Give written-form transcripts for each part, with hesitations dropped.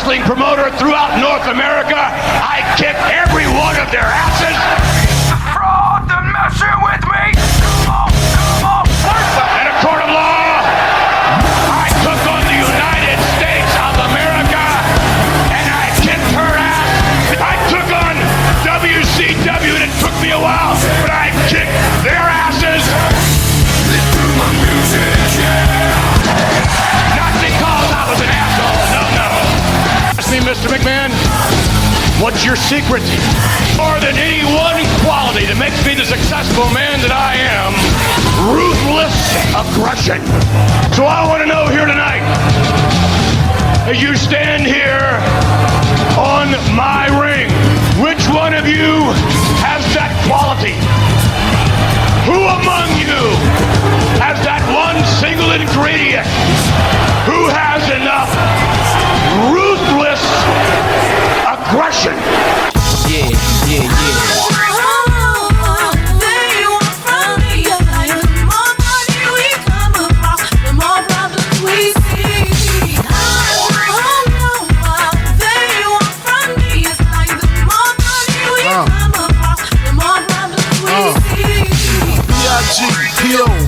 wrestling promoter throughout North America. I kick every one of their asses. Fraud, they're messing with me. In a court of law, I took on the United States of America, and I kicked her ass. I took on WCW, and it took me a while, but I kicked their asses. Not because I was an asshole, no. Ask me, Mr. McMahon, what's your secret? More than any one quality that makes me the successful man that I am, ruthless aggression. So I want to know here tonight, as you stand here on my ring, which one of you has that quality? Who among you has that one single ingredient? Who has enough ruthless aggression? Yeah.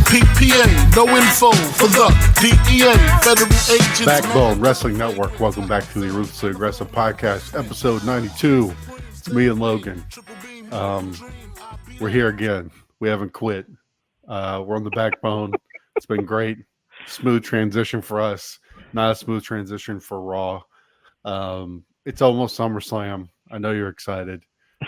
PPA, no info for the DEA, federal agents. Backbone Wrestling Network, welcome back to the Ruthlessly Aggressive Podcast, episode 92. It's me and Logan. We're here again. We haven't quit. We're on the Backbone. It's been great. Smooth transition for us. Not a smooth transition for Raw. It's almost SummerSlam. I know you're excited.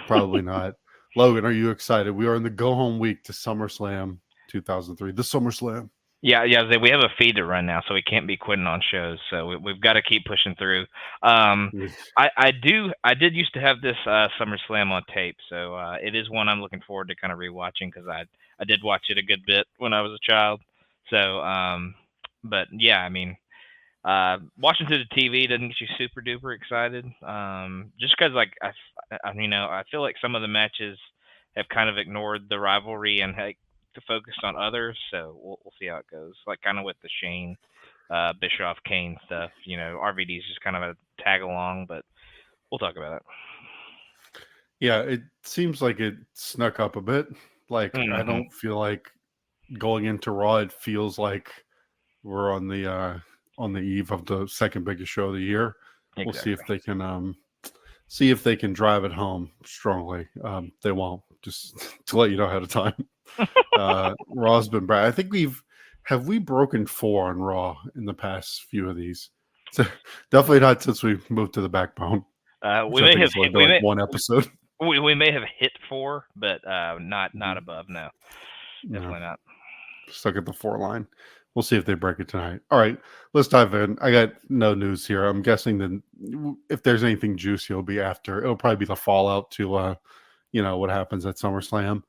Probably not. Logan, are you excited? We are in the go-home week to SummerSlam 2003. The SummerSlam. Yeah. We have a feed to run now, so we can't be quitting on shows. So we've got to keep pushing through. I did used to have this SummerSlam on tape, so it is one I'm looking forward to kind of rewatching because I did watch it a good bit when I was a child. So, but yeah, I mean, watching through the TV doesn't get you super duper excited. Just because I feel like some of the matches have kind of ignored the rivalry and focused on others, so we'll see how it goes. Like kind of with the Shane, Bischoff, Kane stuff. RVD's just kind of a tag along, but we'll talk about it. Yeah, it seems like it snuck up a bit. Like I don't feel like going into Raw. It feels like we're on the eve of the second biggest show of the year. Exactly. We'll see if they can drive it home strongly. They won't. Just to let you know ahead of time. Raw's been bad. I think we broken 4 on Raw in the past few of these. So definitely not since we moved to the Backbone. We may have hit one episode. We may have hit 4, but not above. No, definitely not. Stuck at the 4 line. We'll see if they break it tonight. All right, let's dive in. I got no news here. I'm guessing that if there's anything juicy, it'll be after. It'll probably be the fallout to what happens at SummerSlam.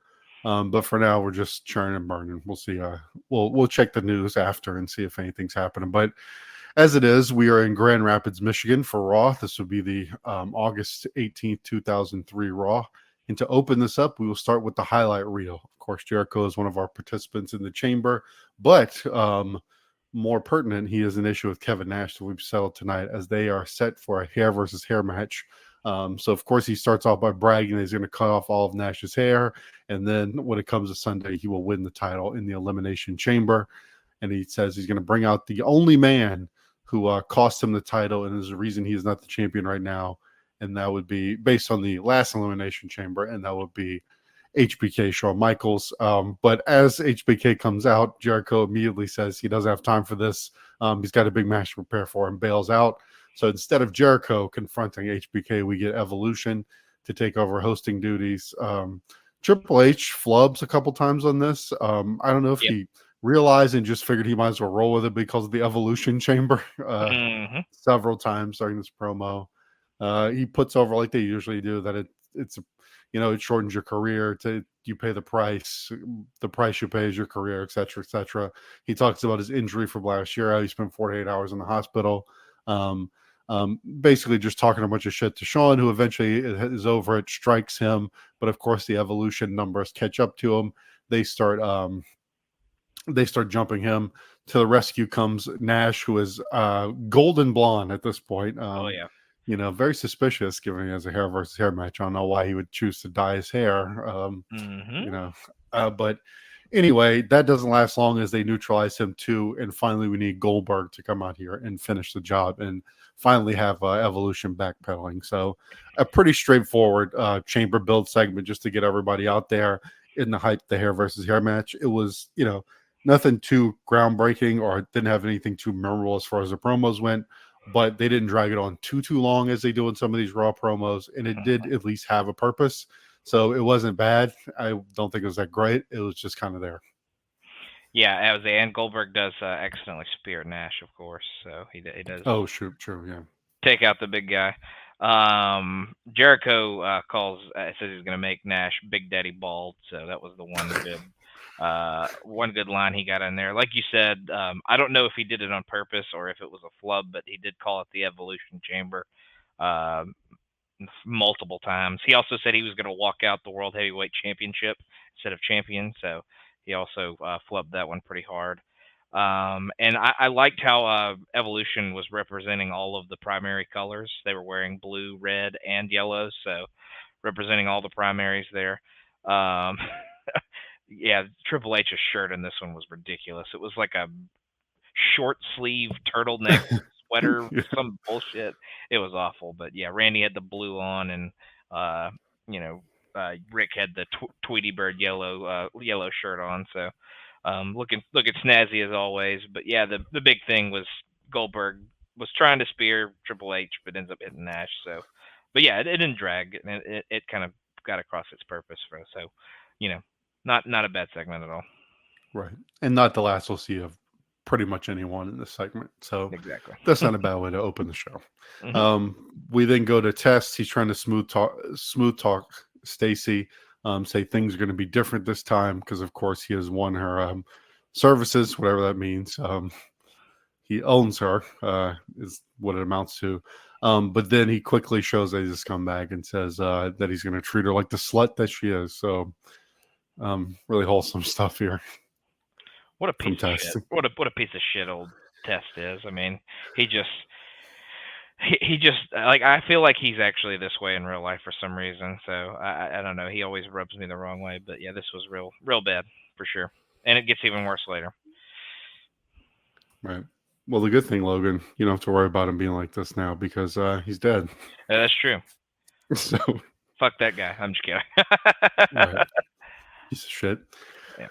But for now, we're just churning and burning. We'll see. We'll check the news after and see if anything's happening. But as it is, we are in Grand Rapids, Michigan for Raw. This will be the August 18th, 2003 Raw. And to open this up, we will start with the highlight reel. Of course, Jericho is one of our participants in the chamber. But more pertinent, he has an issue with Kevin Nash that we've settled tonight as they are set for a hair versus hair match. So, of course, he starts off by bragging that he's going to cut off all of Nash's hair. And then when it comes to Sunday, he will win the title in the Elimination Chamber. And he says he's going to bring out the only man who cost him the title and is the reason he is not the champion right now. And that would be based on the last Elimination Chamber. And that would be HBK, Shawn Michaels. But as HBK comes out, Jericho immediately says he doesn't have time for this. He's got a big match to prepare for and bails out. So instead of Jericho confronting HBK, we get Evolution to take over hosting duties. Triple H flubs a couple times on this. I don't know if he realized and just figured he might as well roll with it because of the Evolution Chamber several times during this promo. He puts over, like they usually do, that it shortens your career. You pay the price you pay is your career, et cetera, et cetera. He talks about his injury from last year, how he spent 48 hours in the hospital. Basically just talking a bunch of shit to Shawn, who eventually is over it, strikes him. But of course, the Evolution numbers catch up to him. They start jumping him. To the rescue comes Nash, who is golden blonde at this point. very suspicious given he has a hair versus hair match. I don't know why he would choose to dye his hair. You know, but anyway, that doesn't last long as they neutralize him too. And finally, we need Goldberg to come out here and finish the job and finally have Evolution backpedaling. So a pretty straightforward chamber build segment just to get everybody out there in the hype, the hair versus hair match. It was, nothing too groundbreaking or didn't have anything too memorable as far as the promos went, but they didn't drag it on too long as they do in some of these Raw promos, and it did at least have a purpose. So it wasn't bad. I don't think it was that great. It was just kind of there. Yeah, and Goldberg does accidentally spear Nash, of course. So he does. Oh, true, yeah. Take out the big guy. Jericho says he's going to make Nash Big Daddy bald. So that was the one good line he got in there. Like you said, I don't know if he did it on purpose or if it was a flub, but he did call it the Evolution Chamber multiple times. He also said he was going to walk out the World Heavyweight Championship instead of champion. So he also flubbed that one pretty hard. And I liked how Evolution was representing all of the primary colors. They were wearing blue, red, and yellow, so representing all the primaries there. Yeah, Triple H's shirt in this one was ridiculous. It was like a short sleeve turtleneck sweater, some bullshit. It was awful, but yeah, Randy had the blue on, and Rick had the Tweety Bird yellow shirt on, so looking snazzy as always. But yeah, the big thing was Goldberg was trying to spear Triple H, but ends up hitting Nash. So, but yeah, it didn't drag, and it kind of got across its purpose for us. So, not a bad segment at all. Right, and not the last we'll see of pretty much anyone in this segment. So exactly, that's not a bad way to open the show. Mm-hmm. We then go to Test. He's trying to smooth talk Stacy. Say things are going to be different this time because, of course, he has won her services, whatever that means. He owns her, is what it amounts to. But then he quickly shows that he's a scumbag and says that he's going to treat her like the slut that she is. So, really wholesome stuff here. What a piece of shit! What a piece of shit old Test is. I mean, he just like, I feel like he's actually this way in real life for some reason. So I don't know. He always rubs me the wrong way. But yeah, this was real bad for sure, and it gets even worse later. Right. Well, the good thing, Logan, you don't have to worry about him being like this now because he's dead. Yeah, that's true. So fuck that guy. I'm just kidding. Right. Piece of shit. Yeah.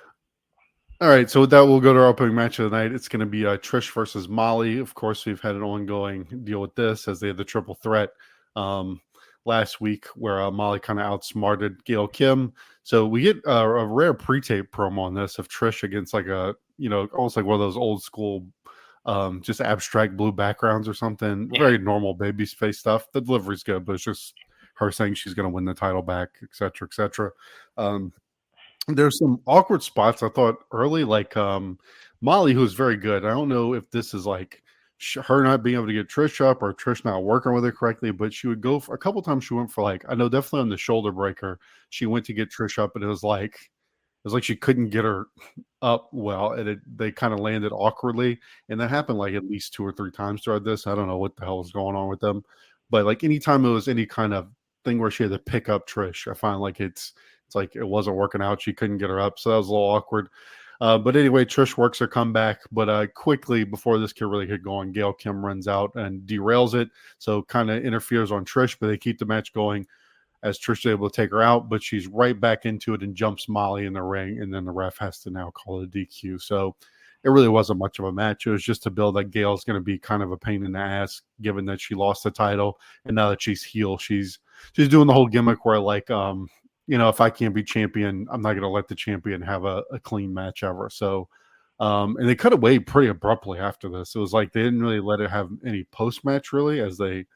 All right, so with that, we'll go to our opening match of the night. It's going to be Trish versus Molly. Of course, we've had an ongoing deal with this as they had the triple threat last week where Molly kind of outsmarted Gail Kim. So we get a rare pre-tape promo on this of Trish against like almost like one of those old school just abstract blue backgrounds or something. Yeah. Very normal baby face stuff. The delivery's good, but it's just her saying she's going to win the title back, et cetera, et cetera. There's some awkward spots I thought early, like Molly, who's very good. I don't know if this is like her not being able to get Trish up or Trish not working with her correctly, but she would go for a couple times. She went for like, I know definitely on the shoulder breaker, she went to get Trish up, and it was like she couldn't get her up well, and they kind of landed awkwardly, and that happened like at least 2 or 3 times throughout this. I don't know what the hell was going on with them, but like anytime it was any kind of thing where she had to pick up Trish, I find like it's like it wasn't working out. She couldn't get her up, so that was a little awkward. But anyway, Trish works her comeback, but quickly before this could really get going, Gail Kim runs out and derails it, so kind of interferes on Trish, but they keep the match going as Trish is able to take her out, but she's right back into it and jumps Molly in the ring, and then the ref has to now call it a DQ. So it really wasn't much of a match. It was just to build that Gail's going to be kind of a pain in the ass, given that she lost the title, and now that she's heel, she's doing the whole gimmick where like if I can't be champion, I'm not going to let the champion have a clean match ever. So, and they cut away pretty abruptly after this. It was like they didn't really let it have any post-match really, as they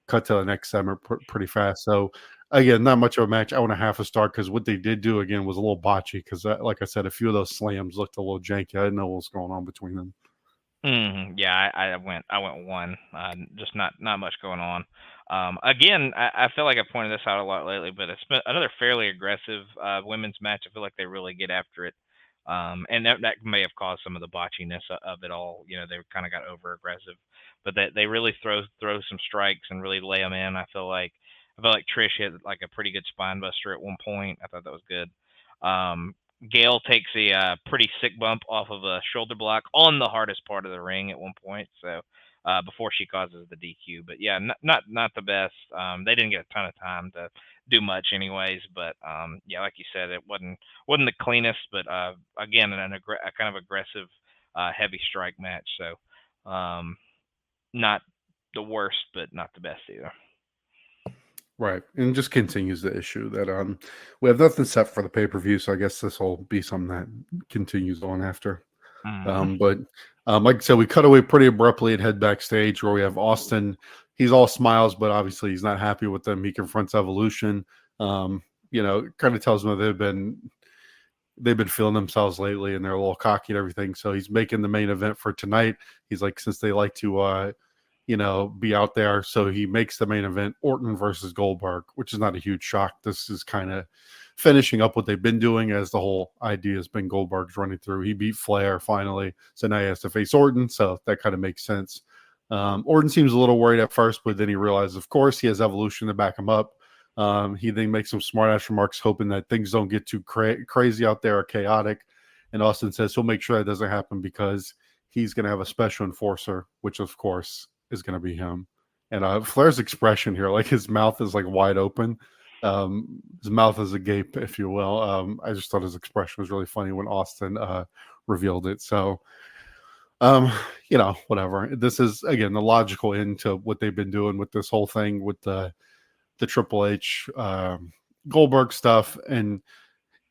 cut to the next segment pretty fast. So, again, not much of a match. I want a half a star because what they did do, again, was a little botchy because, like I said, a few of those slams looked a little janky. I didn't know what was going on between them. Mm-hmm. Yeah, I went 1. Just not much going on. Again, I feel like I pointed this out a lot lately, but it's been another fairly aggressive women's match. I feel like they really get after it And that may have caused some of the botchiness of it all. They kind of got over aggressive, but they really throw some strikes and really lay them in. I feel like Trish hit like a pretty good spine buster at one point. I thought that was good. Um, Gail takes a pretty sick bump off of a shoulder block on the hardest part of the ring at one point. So before she causes the DQ, but yeah, not the best. They didn't get a ton of time to do much, anyways. But yeah, like you said, it wasn't the cleanest, but again, a kind of aggressive, heavy strike match. So not the worst, but not the best either. Right. And just continues the issue that we have nothing set for the pay-per-view, so I guess this will be something that continues on after. But like I said, we cut away pretty abruptly and head backstage where we have Austin. He's all smiles, but obviously he's not happy with them. He confronts Evolution. Kind of tells them that they've been feeling themselves lately and they're a little cocky and everything. So he's making the main event for tonight. He's like, since they like to be out there. So he makes the main event Orton versus Goldberg, which is not a huge shock. This is kind of finishing up what they've been doing, as the whole idea has been Goldberg's running through. He beat Flair finally. So now he has to face Orton. So that kind of makes sense. Orton seems a little worried at first, but then he realizes, of course, he has Evolution to back him up. He then makes some smart ass remarks, hoping that things don't get too crazy out there or chaotic. And Austin says he'll make sure that doesn't happen because he's going to have a special enforcer, which of course is going to be him. And Flair's expression here, like his mouth is like wide open. His mouth is agape, if you will. I just thought his expression was really funny when Austin revealed it. So, whatever. This is, again, the logical end to what they've been doing with this whole thing with the Triple H Goldberg stuff. And,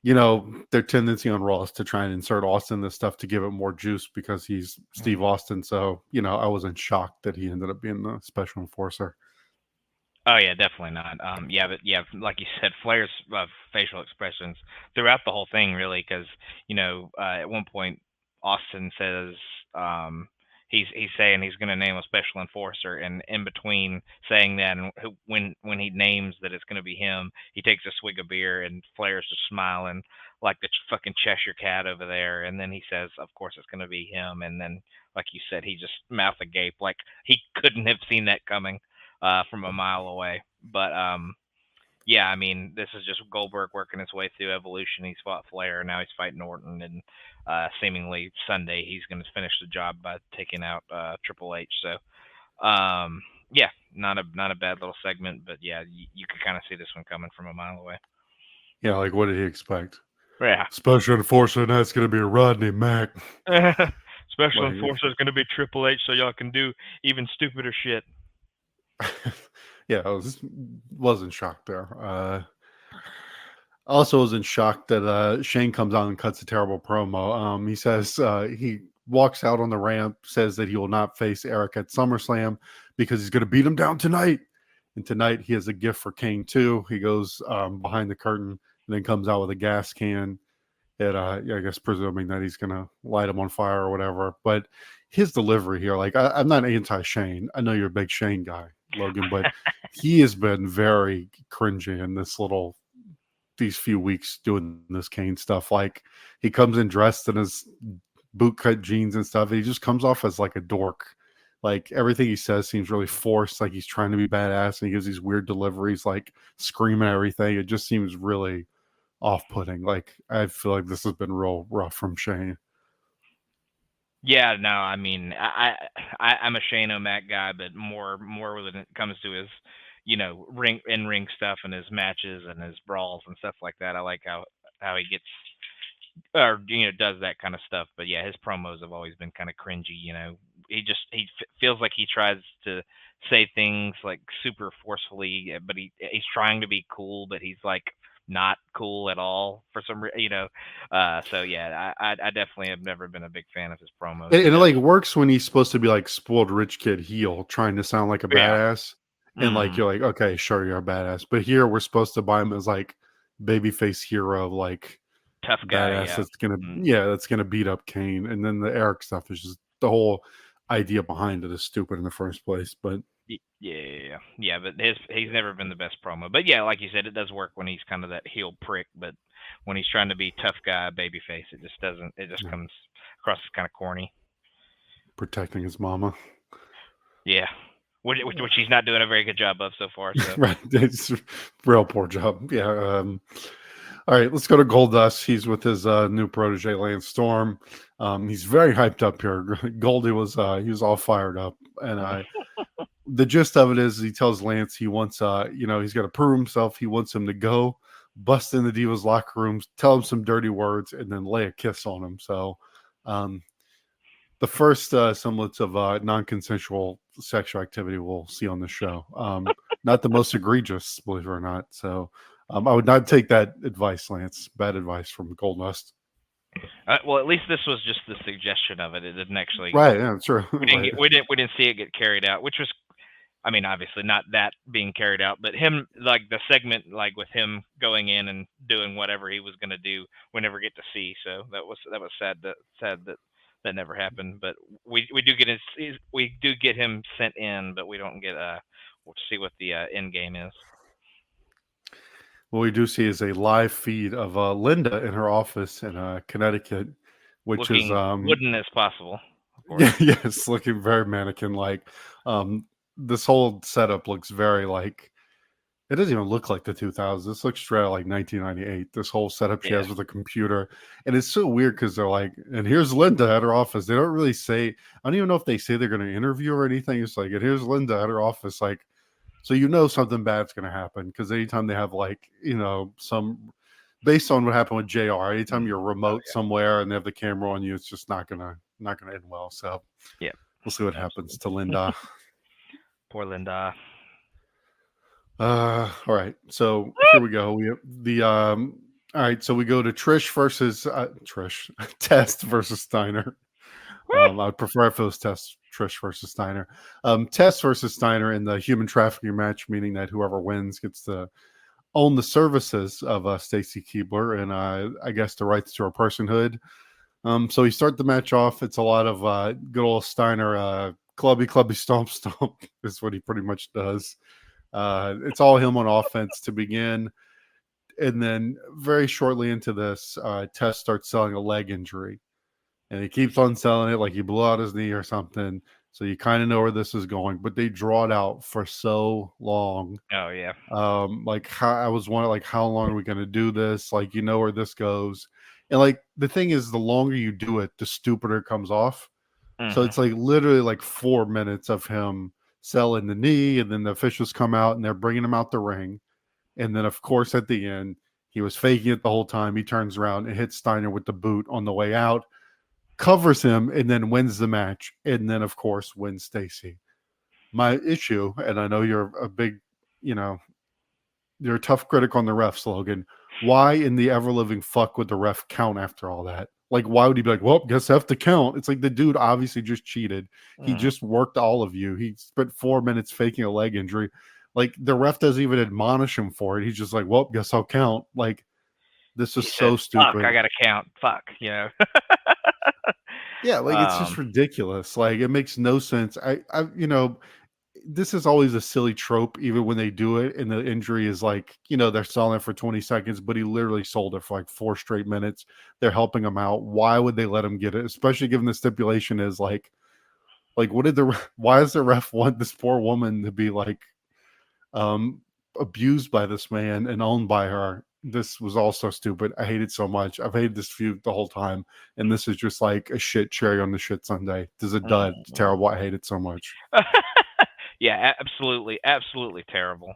their tendency on Raw is to try and insert Austin this stuff to give it more juice because he's Steve Austin. So, I wasn't shocked that he ended up being the special enforcer. Oh yeah, definitely not. But like you said, Flair's facial expressions throughout the whole thing, really, because at one point Austin says he's saying he's going to name a special enforcer, and in between saying that, and when he names that it's going to be him, he takes a swig of beer, and Flair's just smiling like the fucking Cheshire Cat over there, and then he says, of course it's going to be him, and then like you said, he just mouth agape like he couldn't have seen that coming from a mile away. But I mean, this is just Goldberg working his way through Evolution. He's fought Flair, now he's fighting Orton, and seemingly Sunday he's going to finish the job by taking out Triple H. So, not a bad little segment, but yeah, you could kind of see this one coming from a mile away. Yeah, like what did he expect? Yeah, special enforcer, and that's going to be Rodney Mack. Special enforcer is going to be Triple H, so y'all can do even stupider shit. Yeah, I wasn't shocked there. Also wasn't shocked that Shane comes on and cuts a terrible promo. He says he walks out on the ramp, says that he will not face Eric at SummerSlam because he's going to beat him down tonight. And tonight he has a gift for Kane too. He goes behind the curtain and then comes out with a gas can. I guess presuming that he's going to light him on fire or whatever. But his delivery here, like I'm not anti-Shane. I know you're a big Shane guy, Logan, but he has been very cringy in these few weeks doing this Kane stuff. Like he comes in dressed in his bootcut jeans and stuff. He just comes off as like a dork. Like everything he says seems really forced. Like he's trying to be badass, and he gives these weird deliveries, like screaming everything. It just seems really off-putting. Like I feel like this has been real rough from Shane. Yeah, no, I mean, I'm a Shane O'Mac guy, but more when it comes to his, ring stuff and his matches and his brawls and stuff like that. I like how he gets or does that kind of stuff. But yeah, his promos have always been kind of cringy. He feels like he tries to say things like super forcefully, but he's trying to be cool, but he's like not cool at all for some reason, so yeah, I definitely have never been a big fan of his promos. And it like works when he's supposed to be like spoiled rich kid heel trying to sound like a badass, and like you're like, okay, sure, you're a badass, but here we're supposed to buy him as like babyface hero, like tough guy badass that's gonna beat up Kane. And then the Eric stuff is just, the whole idea behind it is stupid in the first place. But but he's never been the best promo. But yeah, like you said, it does work when he's kind of that heel prick. But when he's trying to be tough guy, babyface. It just doesn't. It just comes across as kind of corny. Protecting his mama. Yeah, which he's not doing a very good job of so far. So. Right, it's a real poor job. Yeah. All right, let's go to Goldust. He's with his new protege, Lance Storm. He's very hyped up here. Goldie was he was all fired up, and the gist of it is he tells Lance he wants he's got to prove himself. He wants him to go bust in the Divas locker rooms, tell him some dirty words, and then lay a kiss on him. So the first semblance of non-consensual sexual activity we'll see on the show. Not the most egregious, believe it or not. So I would not take that advice, Lance. Bad advice from Goldust. Well, at least this was just the suggestion of it. It didn't actually. Right. Yeah, true. We didn't see it get carried out, which was, I mean, obviously not that being carried out, but him, like the segment, like with him going in and doing whatever he was going to do, we never get to see. So that was sad that never happened. But we do get him sent in, but we don't get we'll see what the end game is. What we do see is a live feed of Linda in her office in Connecticut, which looking is wooden as possible. Yes, looking very mannequin-like. This whole setup looks very like, it doesn't even look like the 2000s. This looks straight out like 1998. This whole setup she has with a computer, and it's so weird because they're like, and here's Linda at her office. They don't really say. I don't even know if they say they're going to interview her or anything. It's like, and here's Linda at her office, like. So something bad's going to happen because anytime they have some based on what happened with JR, anytime you're remote somewhere and they have the camera on you, it's just not gonna end well. So yeah, we'll see what happens to Linda. Poor Linda. All right, so here we go. We have the all right, so we go to Test versus Steiner. I'd prefer if it was Trish versus Steiner. Test versus Steiner in the human trafficking match, meaning that whoever wins gets to own the services of Stacy Keibler and I guess the rights to her personhood. So we start the match off. It's a lot of good old Steiner clubby stomp is what he pretty much does. It's all him on offense to begin. And then very shortly into this, Test starts selling a leg injury. And he keeps on selling it like he blew out his knee or something. So you kind of know where this is going, but they draw it out for so long. Oh yeah. I was wondering, like, how long are we going to do this? Like, you know where this goes. And like, the thing is, the longer you do it, the stupider it comes off. Mm-hmm. So it's like literally like 4 minutes of him selling the knee, and then the officials come out and they're bringing him out the ring. And then of course, at the end, he was faking it the whole time. He turns around and hits Steiner with the boot on the way out. Covers him and then wins the match, and then of course wins Stacy. My issue, and I know you're a big, you're a tough critic on the refs, Logan. Why in the ever living fuck would the ref count after all that? Like, why would he be like, well, guess I have to count? It's like the dude obviously just cheated. He just worked all of you. He spent 4 minutes faking a leg injury. Like, the ref doesn't even admonish him for it. He's just like, well, guess I'll count. Like, this is so stupid. Fuck, I gotta count. Fuck, Yeah, like it's just ridiculous. Like, it makes no sense. I this is always a silly trope, even when they do it, and the injury is like, they're selling it for 20 seconds, but he literally sold it for like 4 straight minutes. They're helping him out. Why would they let him get it? Especially given the stipulation is like why does the ref want this poor woman to be like abused by this man and owned by her? This was all so stupid. I hate it so much. I've hated this feud the whole time, and this is just like a shit cherry on the shit sundae. This is a dud. It's terrible. I hate it so much. Yeah, absolutely terrible.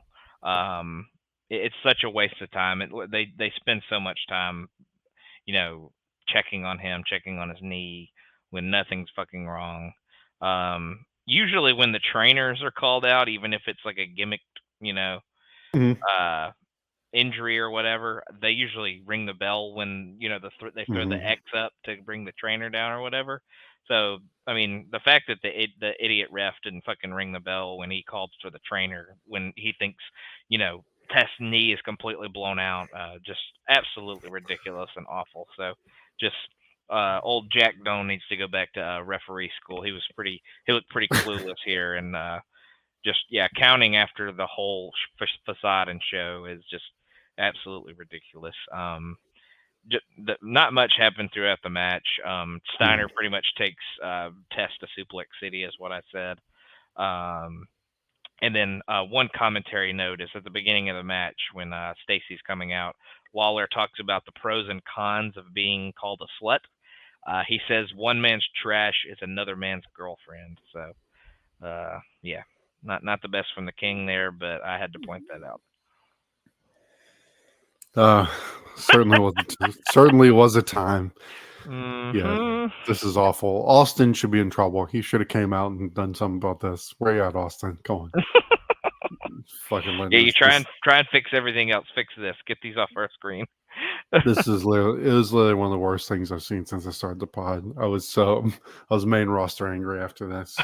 It's such a waste of time. They spend so much time, checking on him, checking on his knee when nothing's fucking wrong. Usually when the trainers are called out, even if it's like a gimmicked, injury or whatever, they usually ring the bell when they throw the X up to bring the trainer down or whatever. So I mean, the fact that the idiot ref didn't fucking ring the bell when he called for the trainer when he thinks Test's knee is completely blown out, just absolutely ridiculous and awful. So just old Jack Doan needs to go back to referee school. He looked pretty clueless here, and counting after the whole facade and show is just absolutely ridiculous. not much happened throughout the match. Steiner pretty much takes Test to Suplex City, is what I said. And then one commentary note is at the beginning of the match when Stacy's coming out, Lawler talks about the pros and cons of being called a slut. He says one man's trash is another man's girlfriend. So, yeah, not the best from the King there, but I had to point that out. Certainly was a time. Mm-hmm. Yeah, this is awful. Austin should be in trouble. He should have came out and done something about this. Where you at, Austin? Come on. Fucking yeah, you try and fix everything else. Fix this. Get these off our screen. It was literally one of the worst things I've seen since I started the pod. I was main roster angry after this.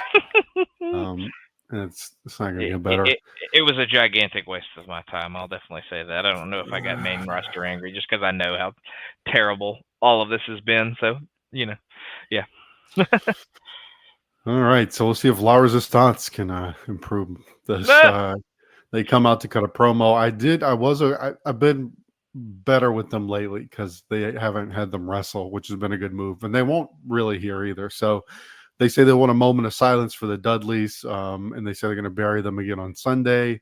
And it's not gonna get better. It was a gigantic waste of my time. I'll definitely say that. I don't know if I got main roster angry just because I know how terrible all of this has been. So yeah. All right, so we'll see if La Resistance can improve this. They come out to cut a promo. I've been better with them lately because they haven't had them wrestle, which has been a good move, and they won't really here either. So they say they want a moment of silence for the Dudleys, and they say they're going to bury them again on Sunday.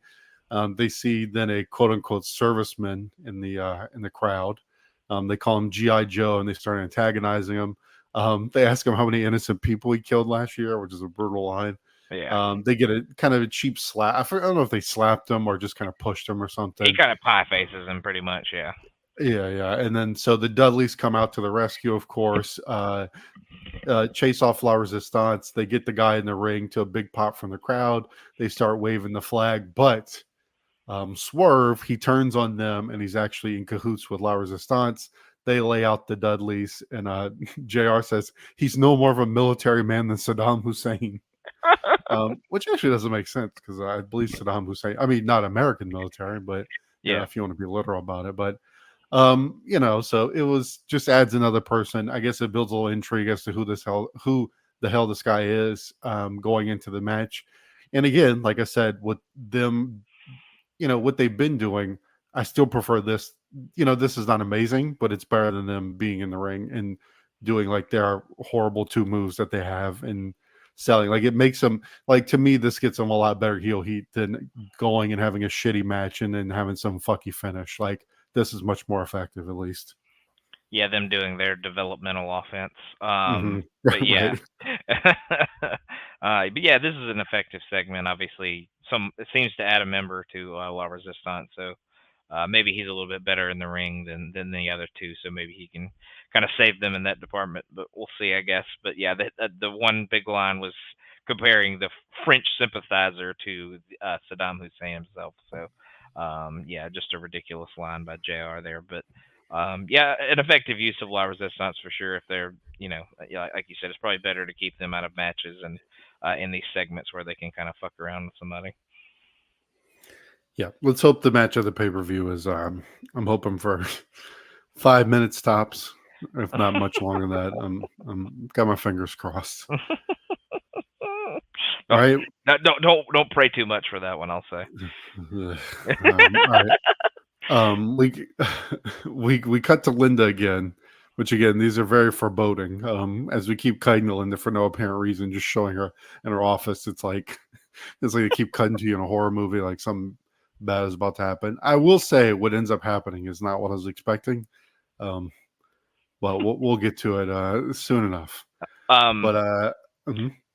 They see then a quote unquote serviceman in the crowd. They call him G.I. Joe, and they start antagonizing him. They ask him how many innocent people he killed last year, which is a brutal line. Yeah. They get a kind of a cheap slap. I don't know if they slapped him or just kind of pushed him or something. He kind of pie faces him pretty much, yeah. Yeah. And then so the Dudleys come out to the rescue, of course. Chase off La Resistance. They get the guy in the ring to a big pop from the crowd. They start waving the flag, but Swerve, he turns on them, and he's actually in cahoots with La Resistance. They lay out the Dudleys, and JR says he's no more of a military man than Saddam Hussein. Which actually doesn't make sense because I believe Saddam Hussein, I mean, not American military, but yeah, if you want to be literal about it. But so it was just adds another person. I guess it builds a little intrigue as to who the hell this guy is going into the match. And again, like I said, with them, what they've been doing, I still prefer this. This is not amazing, but it's better than them being in the ring and doing like their horrible 2 moves that they have and selling. Like it makes them, like, to me, this gets them a lot better heel heat than going and having a shitty match and then having some fucky finish. Like, this is much more effective, at least. Yeah, them doing their developmental offense. Mm-hmm. But yeah. But yeah, this is an effective segment. Obviously, it seems to add a member to La Resistance, so maybe he's a little bit better in the ring than the other two, so maybe he can kind of save them in that department. But we'll see, I guess. But yeah, the one big line was comparing the French sympathizer to Saddam Hussein himself. So yeah, just a ridiculous line by JR there. But yeah, an effective use of La Resistance for sure. If they're, like you said, it's probably better to keep them out of matches and in these segments where they can kind of fuck around with somebody. Yeah, let's hope the match of the pay-per-view is, I'm hoping for 5 minutes tops, if not much longer than that. I'm got my fingers crossed. All right. Don't pray too much for that one, I'll say. All right. We cut to Linda again, which again, these are very foreboding. As we keep cutting to Linda for no apparent reason, just showing her in her office. It's like they keep cutting to you in a horror movie, like something bad is about to happen. I will say what ends up happening is not what I was expecting. Well, we'll get to it soon enough.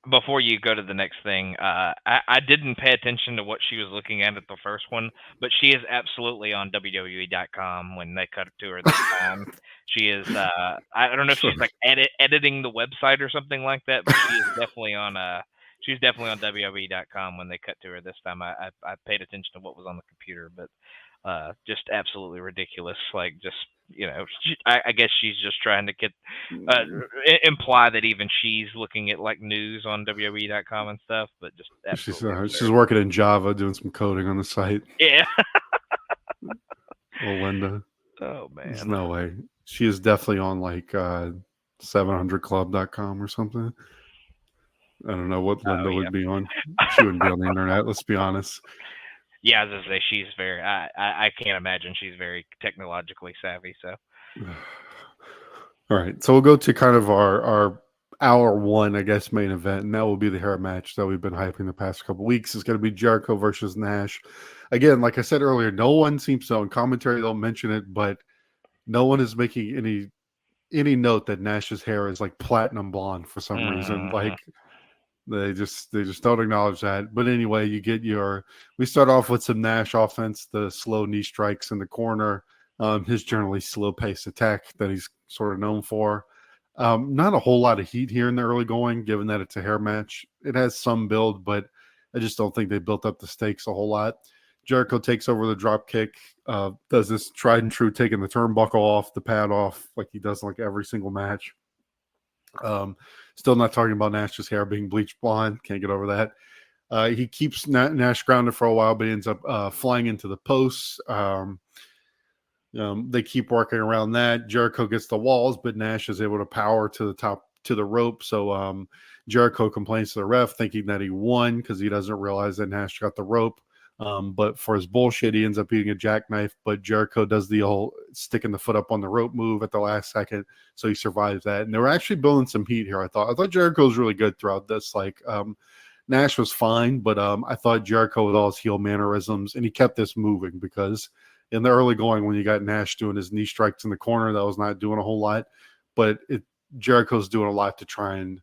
Before you go to the next thing, I didn't pay attention to what she was looking at the first one, but she is absolutely on WWE.com when they cut it to her this time. She is, I don't know if she's like editing the website or something like that, but she is definitely on she's definitely on WWE.com when they cut to her this time. I paid attention to what was on the computer, but just absolutely ridiculous. Like, just, I guess she's just trying to get imply that even she's looking at like news on WWE.com and stuff, but just she's working in Java doing some coding on the site. Yeah. Oh, Linda. Oh man. There's no way. She is definitely on like 700club.com or something. I don't know what Linda would be on. She wouldn't be on the internet, let's be honest. Yeah, as I say, she's very. I can't imagine she's very technologically savvy. So, All right, so we'll go to kind of our hour one, I guess, main event, and that will be the hair match that we've been hyping the past couple weeks. It's going to be Jericho versus Nash. Again, like I said earlier, no one seems to, in commentary, they'll mention it, but no one is making any note that Nash's hair is like platinum blonde for some reason. Like they just don't acknowledge that. But anyway, we start off with some Nash offense, the slow knee strikes in the corner, his generally slow paced attack that he's sort of known for. Not a whole lot of heat here in the early going, given that it's a hair match. It has some build, but I just don't think they built up the stakes a whole lot. Jericho takes over the drop kick, does this tried and true, taking the turnbuckle off, the pad off, like he does like every single match. Still not talking about Nash's hair being bleached blonde. Can't get over that. He keeps Nash grounded for a while, but he ends up flying into the posts. They keep working around that. Jericho gets the walls, but Nash is able to power to the top to the rope. So Jericho complains to the ref, thinking that he won because he doesn't realize that Nash got the rope. But for his bullshit, he ends up eating a jackknife. But Jericho does the old sticking the foot up on the rope move at the last second, so he survives that. And they were actually building some heat here. I thought Jericho was really good throughout this. Like Nash was fine, but I thought Jericho with all his heel mannerisms, and he kept this moving because in the early going, when you got Nash doing his knee strikes in the corner, that was not doing a whole lot. But Jericho's doing a lot to try and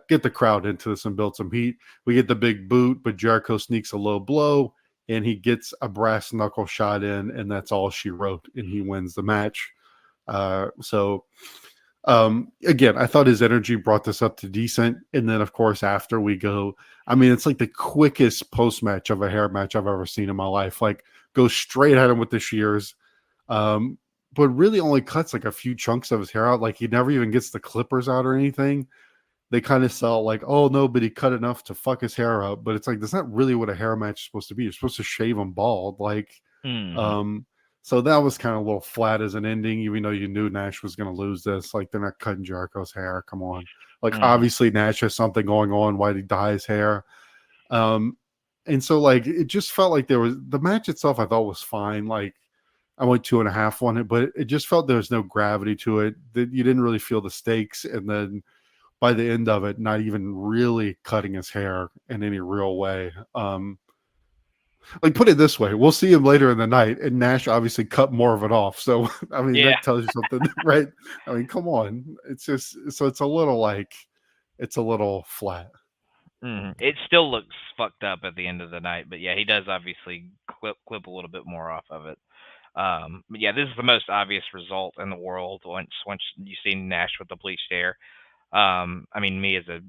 get the crowd into this and build some heat. We get the big boot, but Jericho sneaks a low blow, and he gets a brass knuckle shot in, and that's all she wrote, and he wins the match. Again, I thought his energy brought this up to decent, and then, of course, after we go, I mean, it's like the quickest post-match of a hair match I've ever seen in my life. Like, go straight at him with the shears, but really only cuts like a few chunks of his hair out. Like, he never even gets the clippers out or anything. They kind of sell like, oh no, but he cut enough to fuck his hair up. But it's like, that's not really what a hair match is supposed to be. You're supposed to shave him bald. Like, so that was kind of a little flat as an ending, even though you knew Nash was going to lose this. Like, they're not cutting Jericho's hair. Come on. Like, obviously Nash has something going on. Why'd he dye his hair? And so like, it just felt like the match itself, I thought was fine. Like, I went 2.5 on it, but it just felt there was no gravity to it. That you didn't really feel the stakes. And then by the end of it, not even really cutting his hair in any real way. Like, put it this way, we'll see him later in the night, and Nash obviously cut more of it off. So, I mean, that tells you something, right? I mean, come on. It's just, so it's a little flat. It still looks fucked up at the end of the night, but yeah, he does obviously clip a little bit more off of it. But yeah, this is the most obvious result in the world once you see Nash with the bleached hair. I mean, me as a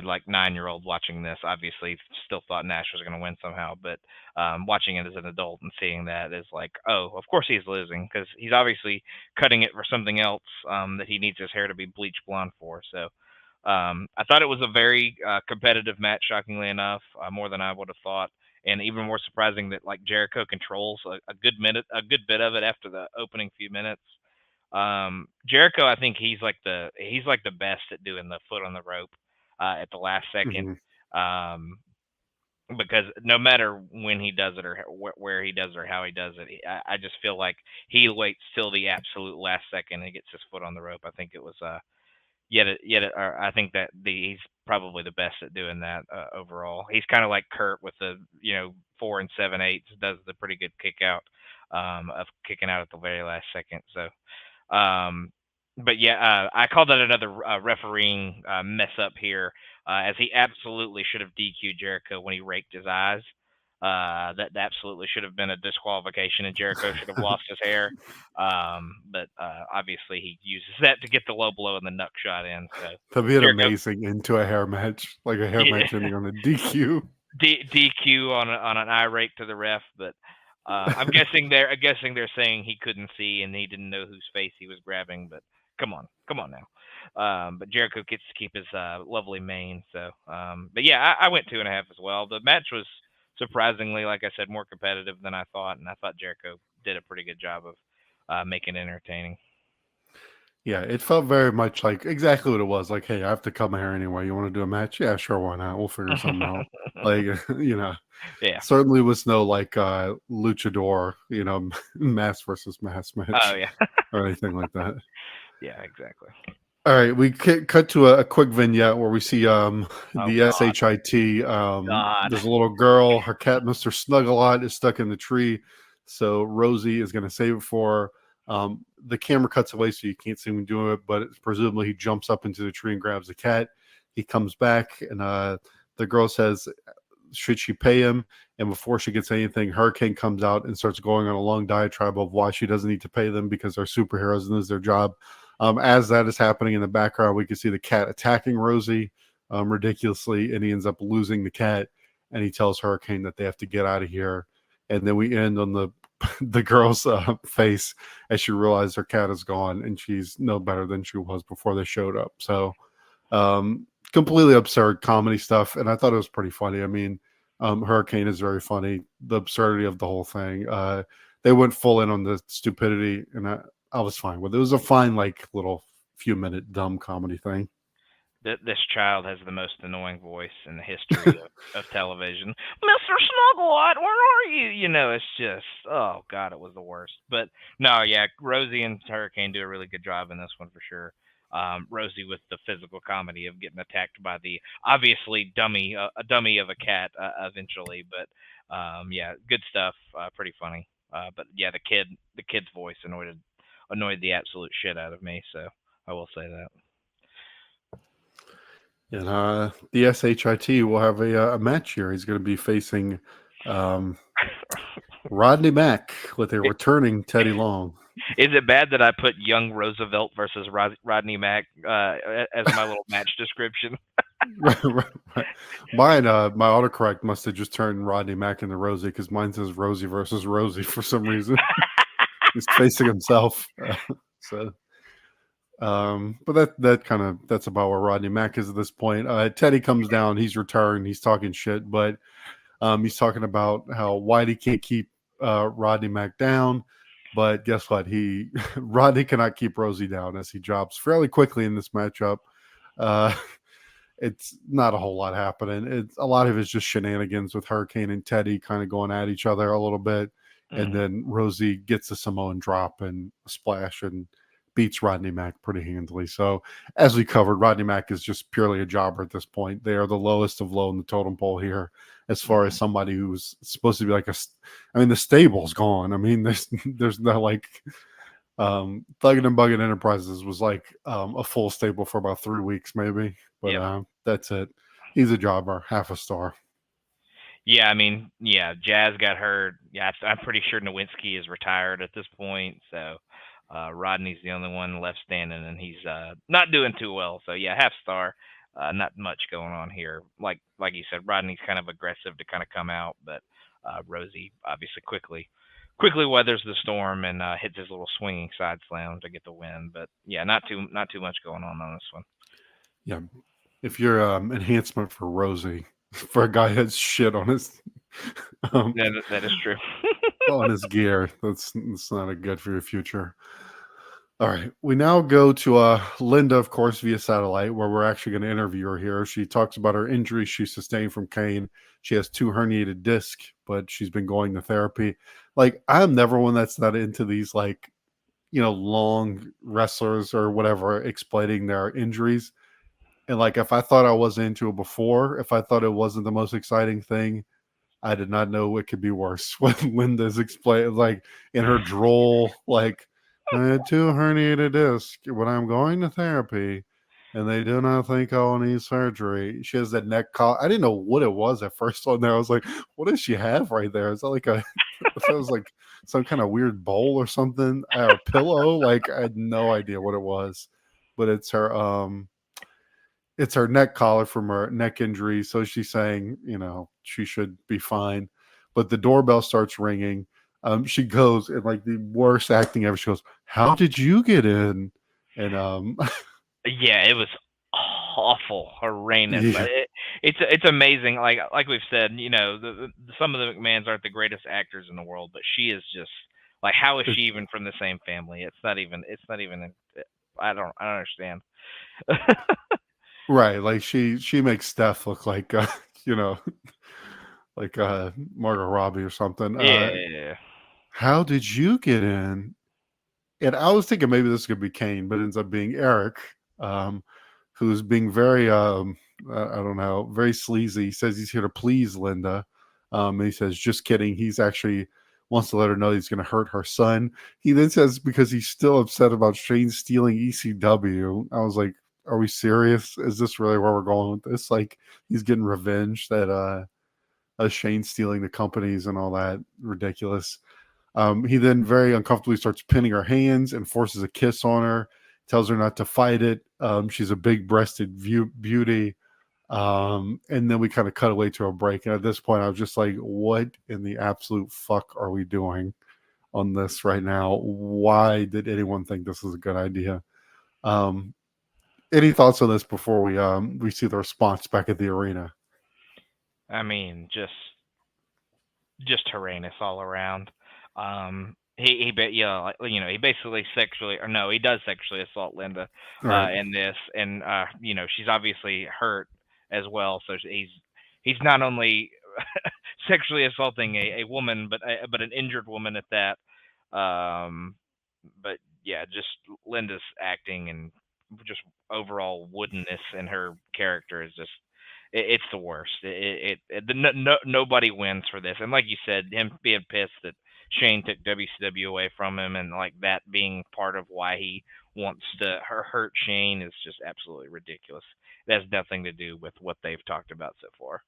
like 9-year-old watching this, obviously still thought Nash was going to win somehow, but watching it as an adult and seeing that is like, oh, of course he's losing because he's obviously cutting it for something else that he needs his hair to be bleach blonde for. So I thought it was a very competitive match, shockingly enough, more than I would have thought, and even more surprising that like Jericho controls a good bit of it after the opening few minutes. Jericho, I think he's like the best at doing the foot on the rope at the last second, because no matter when he does it or where he does it or how he does it, I just feel like he waits till the absolute last second and gets his foot on the rope. I think it was I think that he's probably the best at doing that overall. He's kind of like Kurt with the 4 and 7/8, does the pretty good kick out of kicking out at the very last second. So. But yeah, I call that another refereeing mess up here, as he absolutely should have DQ'd Jericho when he raked his eyes. That absolutely should have been a disqualification, and Jericho should have lost his hair. But obviously he uses that to get the low blow and the knuck shot in. So that'd be an amazing into a hair match, like a hair match ending on a DQ. DQ on an eye rake to the ref, but. I'm guessing they're saying he couldn't see and he didn't know whose face he was grabbing, but come on now. But Jericho gets to keep his lovely mane. So, but yeah, I went 2.5 as well. The match was surprisingly, like I said, more competitive than I thought, and I thought Jericho did a pretty good job of making it entertaining. Yeah, it felt very much like exactly what it was. Like, hey, I have to cut my hair anyway. You want to do a match? Yeah, sure, why not? We'll figure something out. Like, yeah, certainly was no like luchador, mass versus mass match. Oh yeah, or anything like that. Yeah, exactly. All right, we cut to a quick vignette where we see the God. SHIT. God. There's a little girl. Her cat, Mr. Snuggle-Lot, is stuck in the tree. So Rosie is going to save it for her. The camera cuts away so you can't see him do it, but presumably he jumps up into the tree and grabs the cat. He comes back, and the girl says, should she pay him? And before she gets anything, Hurricane comes out and starts going on a long diatribe of why she doesn't need to pay them because they're superheroes and this is their job. As that is happening in the background, we can see the cat attacking Rosie ridiculously, and he ends up losing the cat, and he tells Hurricane that they have to get out of here. And then we end on the girl's face as she realizes her cat is gone, and she's no better than she was before they showed up. So completely absurd comedy stuff, and I thought it was pretty funny. I mean, Hurricane is very funny. The absurdity of the whole thing. They went full in on the stupidity, and I was fine with it. It was a fine, like, little few-minute dumb comedy thing. This child has the most annoying voice in the history of television. Mr. Snuggle-Lot, where are you? You know, it's just, oh, God, it was the worst. But, no, yeah, Rosie and Hurricane do a really good job in this one for sure. Rosie with the physical comedy of getting attacked by the obviously a dummy of a cat eventually. But, yeah, good stuff. Pretty funny. But, yeah, the kid's voice annoyed the absolute shit out of me, so I will say that. And the SHIT will have a match here. He's going to be facing Rodney Mack with a returning Teddy Long. Is it bad that I put young Roosevelt versus Rodney Mack as my little match description? Right. Mine, my autocorrect must have just turned Rodney Mack into Rosie because mine says Rosie versus Rosie for some reason. He's facing himself. But that's about where Rodney Mack is at this point. Teddy comes down, he's returned, he's talking shit, but he's talking about how Whitey can't keep Rodney Mack down. But guess what? Rodney cannot keep Rosie down as he drops fairly quickly in this matchup. It's not a whole lot happening. A lot of it's just shenanigans with Hurricane and Teddy kind of going at each other a little bit. And then Rosie gets a Samoan drop and a splash and beats Rodney Mack pretty handily. So as we covered, Rodney Mack is just purely a jobber at this point. They are the lowest of low in the totem pole here as far as somebody who's supposed to be like the stable's gone. I mean, there's no like Thuggin' and Buggin' Enterprises was like a full stable for about 3 weeks maybe. But that's it. He's a jobber, half a star. Yeah, I mean, yeah, Jazz got hurt. Yeah, I'm pretty sure Nowinski is retired at this point. So Rodney's the only one left standing, and he's not doing too well. So yeah, half star. Not much going on here. Like you said, Rodney's kind of aggressive to kind of come out, but Rosie obviously quickly weathers the storm and hits his little swinging side slam to get the win. But yeah, not too much going on this one. Yeah, if you're enhancement for Rosie. For a guy who has shit on his that is true. on his gear, that's not a good for your future. All right, we now go to Linda, of course, via satellite, where we're actually going to interview her here. She talks about her injury she sustained from Kane. She has 2 herniated discs, but she's been going to therapy. Like, I'm never one that's not into these, like, long wrestlers or whatever explaining their injuries. And like, if I thought I wasn't into it before, if I thought it wasn't the most exciting thing, I did not know it could be worse. When Linda's explained, like in her droll, like, I had 2 herniated discs when I'm going to therapy, and they do not think I'll need surgery. She has that neck collar. I didn't know what it was at first on there. I was like, what does she have right there? Is that like it was like some kind of weird bowl or something? A pillow? Like, I had no idea what it was, but it's her neck collar from her neck injury. So she's saying, she should be fine. But the doorbell starts ringing. She goes, and like the worst acting ever, she goes, "How did you get in?" And yeah, it was awful, horrendous. Yeah. It's amazing. Like we've said, some of the McMahons aren't the greatest actors in the world, but she is just like, how is she even from the same family? It's not even. I don't understand. Right, like she makes Steph look like like Margot Robbie or something. Yeah. How did you get in? And I was thinking maybe this could be Kane, but it ends up being Eric, who's being very, I don't know, very sleazy. He says he's here to please Linda. And he says, just kidding. He's actually wants to let her know he's going to hurt her son. He then says, because he's still upset about Shane stealing ECW. I was like, are we serious? Is this really where we're going with this? Like, he's getting revenge that Shane stealing the companies and all that. Ridiculous. He then very uncomfortably starts pinning her hands and forces a kiss on her, tells her not to fight it. She's a big-breasted beauty. And then we kind of cut away to a break. And at this point, I was just like, what in the absolute fuck are we doing on this right now? Why did anyone think this was a good idea? Any thoughts on this before we see the response back at the arena? I mean, just horrendous all around. He basically he does sexually assault Linda in this, and she's obviously hurt as well. So he's not only sexually assaulting a woman, but an injured woman at that. But yeah, just Linda's acting and just overall woodenness in her character is just it's the worst. Nobody wins for this, and like you said, him being pissed that Shane took WCW away from him, and like that being part of why he wants to hurt Shane is just absolutely ridiculous. It has nothing to do with what they've talked about so far.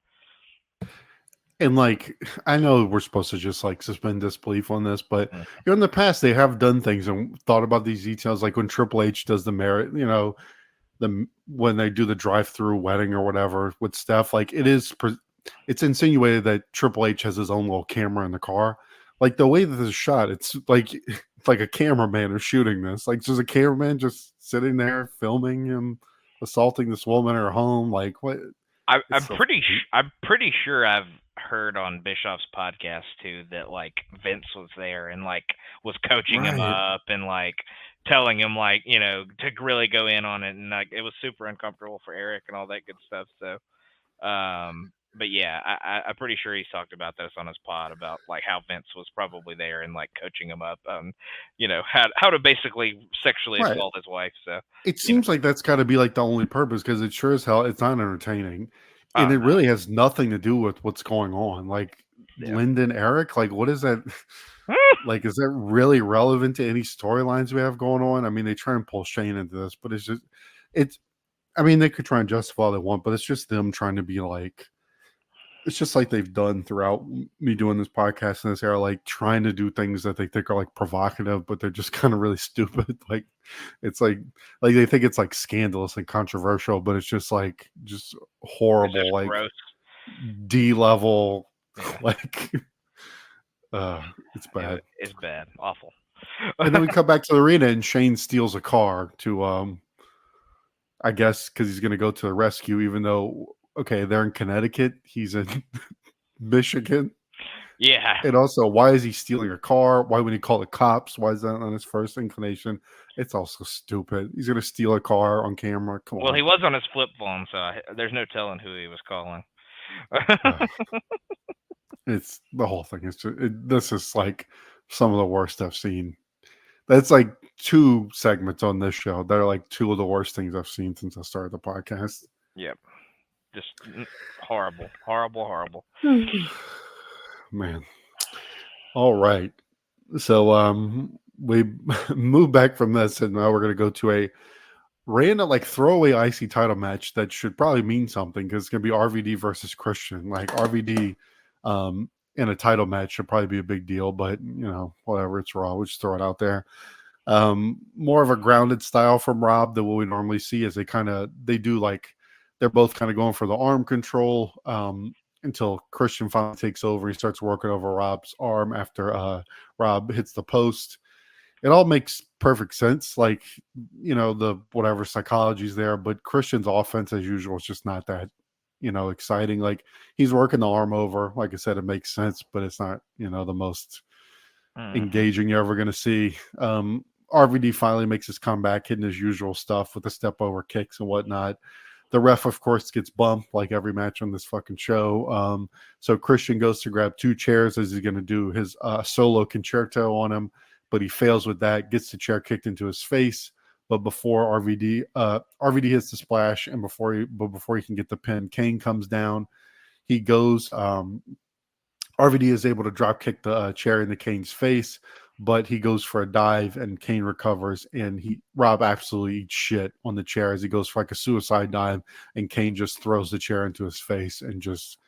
And like, I know we're supposed to just like suspend disbelief on this, but in the past they have done things and thought about these details, like when Triple H does the merit, when they do the drive-through wedding or whatever with Steph, like it's insinuated that Triple H has his own little camera in the car. Like the way that this is shot, it's like a cameraman is shooting this. Like there's a cameraman just sitting there filming him assaulting this woman at her home. Like what? I'm pretty sure I've heard on Bischoff's podcast too that like Vince was there and like was coaching him up and like telling him like to really go in on it, and like it was super uncomfortable for Eric and all that good stuff. So but yeah, I'm pretty sure he's talked about this on his pod about like how Vince was probably there and like coaching him up how to basically sexually assault his wife. So it seems like that's got to be like the only purpose, because it sure as hell it's not entertaining. And it really has nothing to do with what's going on. Like Linda and Eric, like what is that? Like, is that really relevant to any storylines we have going on? I mean, they try and pull Shane into this, but they could try and justify all they want, but it's just them trying to be like, it's just like they've done throughout me doing this podcast in this era, like trying to do things that they think are like provocative, but they're just kind of really stupid. Like it's like they think it's like scandalous and controversial, but it's just horrible, like gross. D-level, like it's bad. It's bad, awful. And then we come back to the arena and Shane steals a car to, I guess, because he's going to go to the rescue, even though. Okay, they're in Connecticut. He's in Michigan. Yeah. And also, why is he stealing a car? Why would he call the cops? Why is that on his first inclination? It's also stupid. He's going to steal a car on camera. Come on. Well, he was on his flip phone, so there's no telling who he was calling. It's the whole thing. This is like some of the worst I've seen. That's like 2 segments on this show that are like 2 of the worst things I've seen since I started the podcast. Yep. Just horrible. Man. All right. So we move back from this, and now we're going to go to a random like throwaway IC title match that should probably mean something, because it's going to be RVD versus Christian. Like RVD in a title match should probably be a big deal, but whatever, it's Raw. We'll just throw it out there. More of a grounded style from Rob than what we normally see, as they do like. They're both kind of going for the arm control until Christian finally takes over. He starts working over Rob's arm after Rob hits the post. It all makes perfect sense. Like, the whatever psychology's there, but Christian's offense, as usual, is just not that, exciting. Like, he's working the arm over. Like I said, it makes sense, but it's not, the most engaging you're ever going to see. RVD finally makes his comeback, hitting his usual stuff with the step over kicks and whatnot. The ref, of course, gets bumped like every match on this fucking show. So Christian goes to grab 2 chairs as he's going to do his solo concerto on him, but he fails with that, gets the chair kicked into his face. But before RVD hits the splash, and before he can get the pin, Kane comes down. He goes. RVD is able to drop kick the chair into Kane's face, but he goes for a dive, and Kane recovers, and Rob absolutely eats shit on the chair as he goes for like a suicide dive, and Kane just throws the chair into his face and just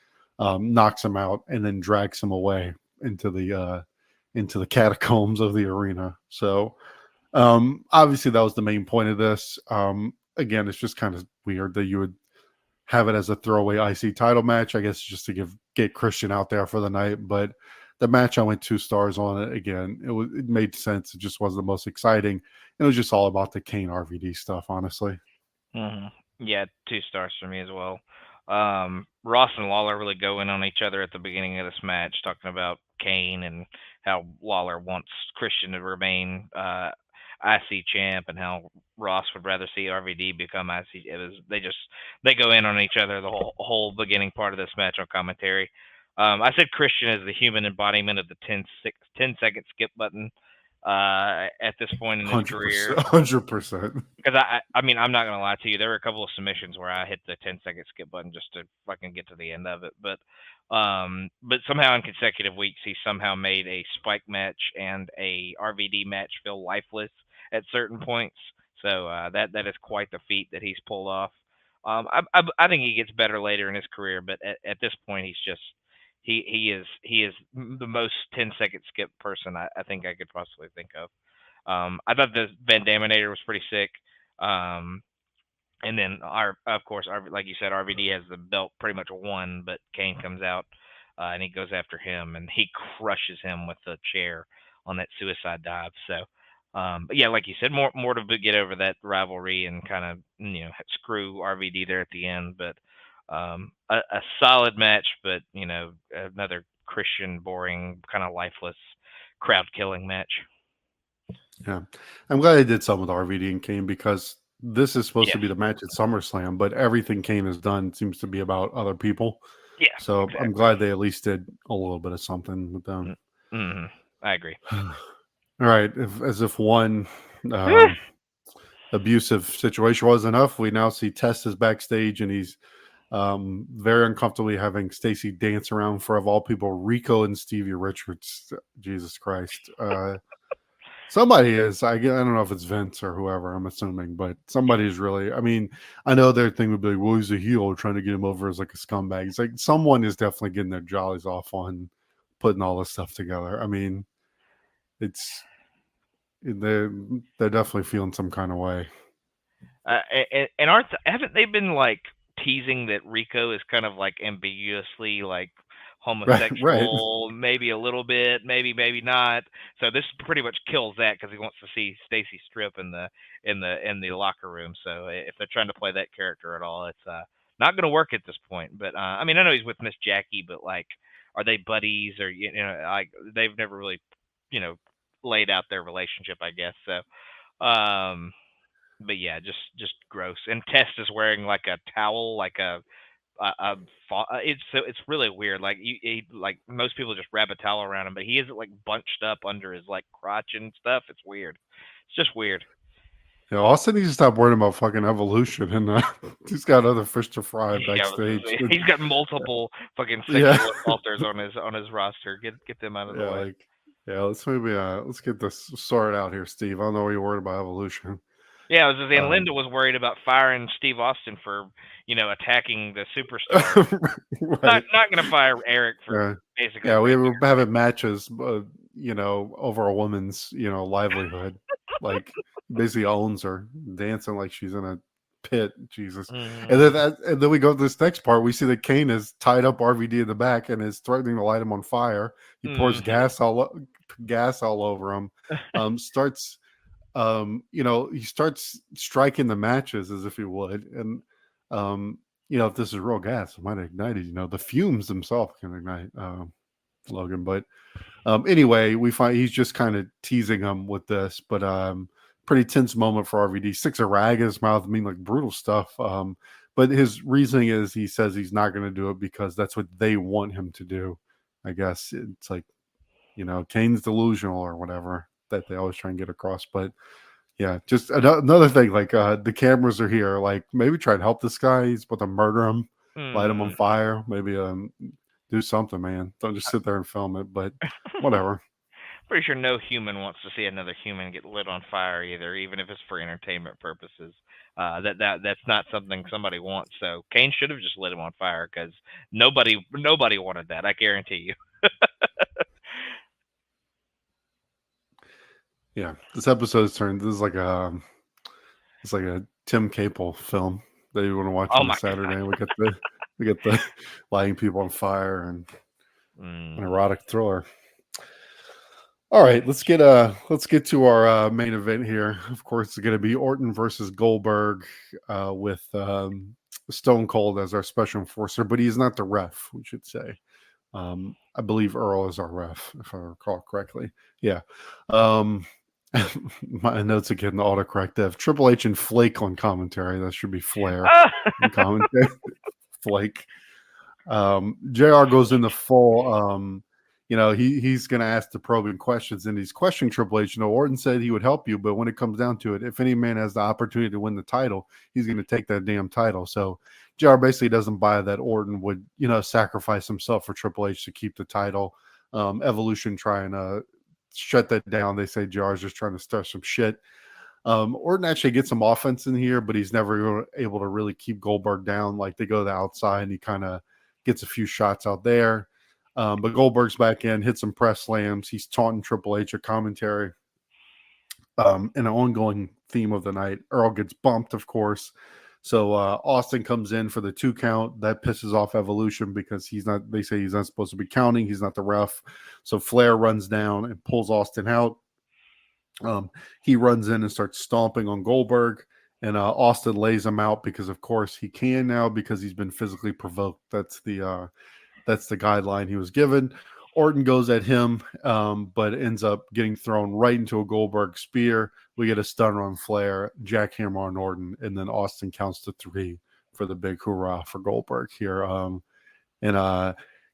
knocks him out, and then drags him away into the catacombs of the arena. So obviously that was the main point of this. Again, it's just kind of weird that you would have it as a throwaway IC title match, I guess, just to get Christian out there for the night. But the match, I went 2 stars on it. Again, it made sense. It just wasn't the most exciting. It was just all about the Kane RVD stuff, honestly. Mm-hmm. Yeah, 2 stars for me as well. Ross and Lawler really go in on each other at the beginning of this match, talking about Kane and how Lawler wants Christian to remain IC champ, and how Ross would rather see RVD become IC. They go in on each other the whole beginning part of this match on commentary. I said Christian is the human embodiment of the 10-second skip button at this point in his career. 100%. Because I mean, I'm not gonna lie to you. There were a couple of submissions where I hit the 10-second skip button just to fucking get to the end of it. But somehow in consecutive weeks, he somehow made a Spike match and a RVD match feel lifeless at certain points. So that is quite the feat that he's pulled off. I think he gets better later in his career, but at this point, he's just he is the most 10-second skip person I think I could possibly think of. I thought the Van Daminator was pretty sick. And then of course, like you said, RVD has the belt pretty much won, but Kane comes out and he goes after him, and he crushes him with the chair on that suicide dive. So, but yeah, like you said, more to get over that rivalry and kind of screw RVD there at the end. But a solid match, but another Christian boring, kind of lifeless, crowd killing match. Yeah, I'm glad they did something with RVD and Kane, because this is supposed to be the match at SummerSlam, but everything Kane has done seems to be about other people. Yeah, so exactly. I'm glad they at least did a little bit of something with them. Mm-hmm. I agree. All right, as if one abusive situation was enough, we now see Test is backstage, and he's very uncomfortably having Stacy dance around for, of all people, Rico and Stevie Richards. Jesus Christ. Somebody is. I don't know if it's Vince or whoever, I'm assuming, but somebody's really. I mean, I know their thing would be like, well, he's a heel trying to get him over as like a scumbag. It's like someone is definitely getting their jollies off on putting all this stuff together. I mean, they're definitely feeling some kind of way. And haven't they been like teasing that Rico is kind of like ambiguously like homosexual, right. Maybe a little bit, maybe not. So this pretty much kills that, because he wants to see Stacy strip in the locker room. So if they're trying to play that character at all, it's not going to work at this point. But I mean, I know he's with Miss Jackie, but like, are they buddies, or like they've never really laid out their relationship, I guess. So but yeah, just gross. And Test is wearing like a towel, like it's really weird. Like like most people just wrap a towel around him, but he isn't like bunched up under his like crotch and stuff. It's weird. It's just weird. Yeah, Austin needs to stop worrying about fucking Evolution, and he's got other fish to fry backstage. Yeah, he's got multiple fucking sexual assaulters on his roster. Get them out of the way. Let's get this sorted out here, Steve. I don't know why you're worried about Evolution. Yeah, and Linda was worried about firing Steve Austin for, attacking the superstar. Right. Not going to fire Eric for basically. Yeah, we were having matches, over a woman's, livelihood. Like, basically owns her, dancing like she's in a pit. Jesus. Mm-hmm. And then we go to this next part. We see that Kane is tied up RVD in the back and is threatening to light him on fire. He pours gas all over him. He starts striking the matches as if he would. And, if this is real gas, it might have ignited, the fumes themselves can ignite Logan. But anyway, we find he's just kind of teasing him with this, but pretty tense moment for RVD. Sticks a rag in his mouth, like brutal stuff. But his reasoning is, he says he's not going to do it because that's what they want him to do. I guess it's like, Kane's delusional or whatever. that they always try and get across. But yeah, just another thing, like the cameras are here. Like maybe try and help this guy. He's about to murder him, light him on fire. Maybe do something, man. Don't just sit there and film it. But whatever. Pretty sure no human wants to see another human get lit on fire either, even if it's for entertainment purposes. That's not something somebody wants. So Kane should have just lit him on fire because nobody wanted that. I guarantee you. Yeah, this episode's turned. This is like it's like a Tim Capel film that you want to watch Oh on my a Saturday. We get the lighting people on fire and an erotic thriller. All right, let's get to our main event here. Of course, it's going to be Orton versus Goldberg with Stone Cold as our special enforcer, but he's not the ref, we should say. I believe Earl is our ref, if I recall correctly. Yeah. My notes are getting autocorrect. They have Triple H and Flake on commentary. That should be Flair on commentary. Flake. JR goes into full he's going to ask the probing questions, and he's questioning Triple H. Orton said he would help you, but when it comes down to it, if any man has the opportunity to win the title, he's going to take that damn title. So JR basically doesn't buy that Orton would, sacrifice himself for Triple H to keep the title. Evolution trying to shut that down. They say JR's just trying to start some shit. Orton actually gets some offense in here, but he's never able to really keep Goldberg down. Like they go to the outside, and he kind of gets a few shots out there. But Goldberg's back in, hits some press slams. He's taunting Triple H at commentary. An ongoing theme of the night. Earl gets bumped, of course. So Austin comes in for the 2 count. That pisses off Evolution because they say he's not supposed to be counting. He's not the ref. So Flair runs down and pulls Austin out. He runs in and starts stomping on Goldberg. And Austin lays him out because, of course, he can now because he's been physically provoked. That's the guideline he was given. Orton goes at him, but ends up getting thrown right into a Goldberg spear. We get a stunner on Flair, jackhammer on Orton, and then Austin counts to 3 for the big hoorah for Goldberg here. And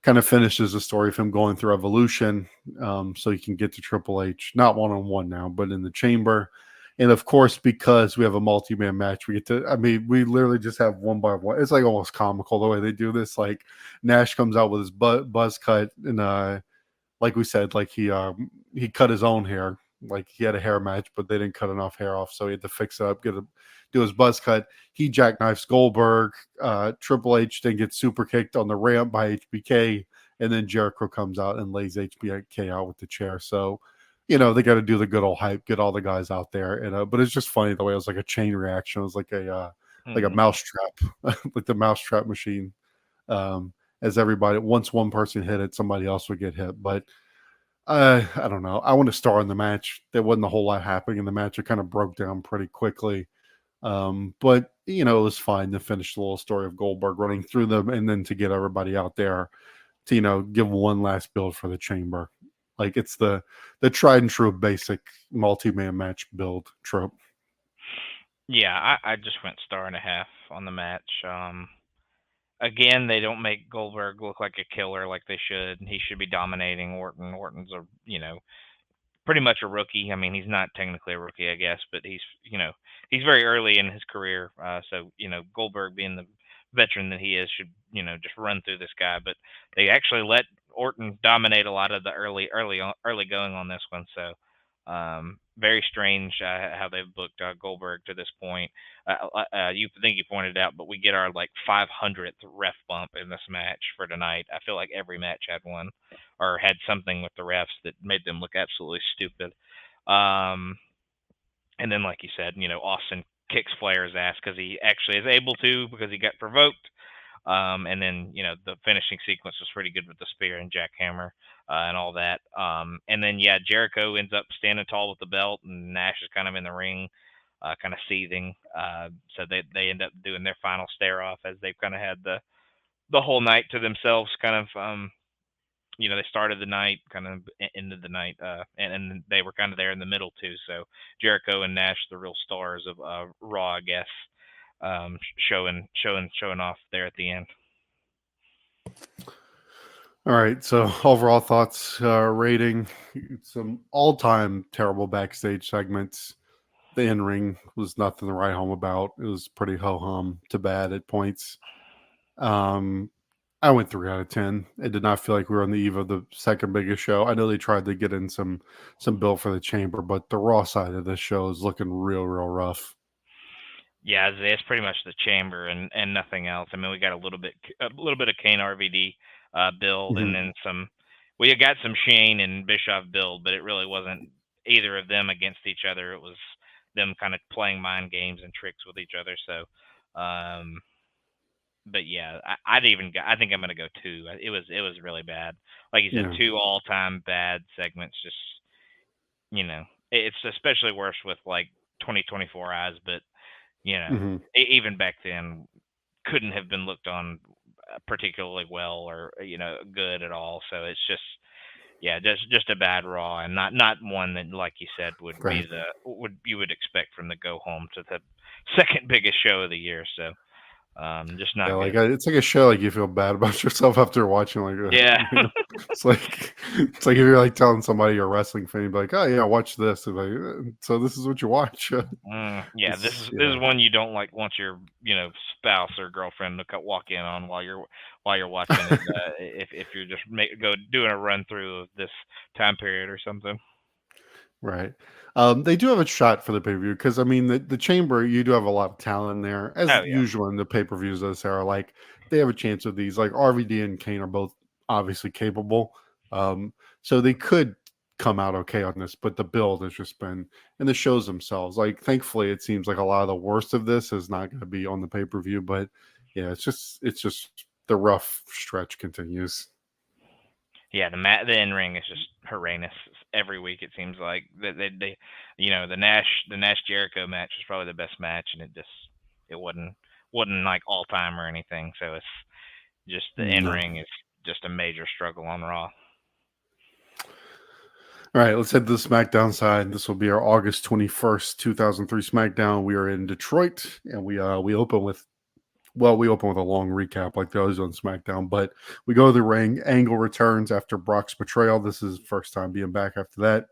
kind of finishes the story of him going through Evolution so he can get to Triple H, not one-on-one now, but in the chamber. And of course, because we have a multi-man match, we literally just have one by one. It's like almost comical the way they do this. Like Nash comes out with his buzz cut, and like we said, like he cut his own hair. Like he had a hair match, but they didn't cut enough hair off, so he had to fix it up, do his buzz cut. He jackknifes Goldberg. Triple H then gets super kicked on the ramp by HBK, and then Jericho comes out and lays HBK out with the chair. So they got to do the good old hype, get all the guys out there, and but it's just funny the way it was like a chain reaction. It was like a mousetrap, like the mousetrap machine. As everybody, once one person hit it, somebody else would get hit. But I don't know. I want to star in the match. There wasn't a whole lot happening in the match. It kind of broke down pretty quickly. But it was fine to finish the little story of Goldberg running through them, and then to get everybody out there to give one last build for the chamber. Like it's the tried and true basic multi-man match build trope. Yeah, I just went 1.5 stars on the match. Again, they don't make Goldberg look like a killer like they should. He should be dominating Orton. Orton's pretty much a rookie. I mean, he's not technically a rookie, I guess, but he's very early in his career. So Goldberg, being the veteran that he is, should just run through this guy. But they actually let Orton dominate a lot of the early going on this one. So very strange how they've booked Goldberg to this point. You think you pointed out, but we get our 500th ref bump in this match for tonight. I feel like every match had one or had something with the refs that made them look absolutely stupid. And then, like you said, Austin kicks Flair's ass because he actually is able to, because he got provoked. And then, the finishing sequence was pretty good with the spear and jackhammer and all that. And then, Jericho ends up standing tall with the belt, and Nash is kind of in the ring, kind of seething. So they end up doing their final stare off, as they've kind of had the whole night to themselves. Kind of, they started the night, kind of ended the night, and they were kind of there in the middle too. So Jericho and Nash, the real stars of Raw, I guess. Showing off there at the end. All right. So overall thoughts, rating, some all-time terrible backstage segments. The in-ring was nothing to write home about. It was pretty ho-hum to bad at points. Um, I went 3 out of 10. It did not feel like we were on the eve of the second biggest show. I know they tried to get in some build for the chamber, but the Raw side of this show is looking real rough. Yeah, it's pretty much the chamber and nothing else. I mean, we got a little bit of Kane RVD build, and Mhm. then some. We got some Shane and Bischoff build, but it really wasn't either of them against each other. It was them kind of playing mind games and tricks with each other. So, but yeah, I think I'm gonna go two. It was really bad. Like you said, Yeah. two all time bad segments. Just it's especially worse with like 2024 eyes, but you know, hmm even back then, couldn't have been looked on particularly well or good at all. So it's just yeah, just a bad Raw, and not one that, like you said, would be Right. the would you would expect from the go home to the second biggest show of the year. So just Yeah, not like good. it's like a show like you feel bad about yourself after watching like Yeah. it's like if you're like telling somebody you're a wrestling fan, you'd be like, oh yeah, watch this. And like, so this is what you watch. Yeah, this is It's, this is yeah, one you don't like want your spouse or girlfriend to walk in on while you're watching it. If you're just doing a run through of this time period or something. right. They do have a shot for the pay per view because I mean the chamber you do have a lot of talent in there as Oh yeah, usual in the pay per views of this era. Like they have a chance with these. Like RVD and Kane are both obviously capable, um, so they could come out okay on this. But the build has just been and the shows themselves. Like thankfully, it seems like a lot of the worst of this is not going to be on the pay per view. But yeah, it's just the rough stretch continues. yeah. The in ring is just horrendous every week. It seems like they the Nash Jericho match is probably the best match, and it wasn't like all time or anything. So it's just the in No. ring is just a major struggle on Raw. All right, let's head to the SmackDown side. This will be our August 21st, 2003 SmackDown. We are in Detroit, and we open with a long recap like they always do on SmackDown, but we go to the ring. Angle returns after Brock's betrayal. This is his first time being back after that.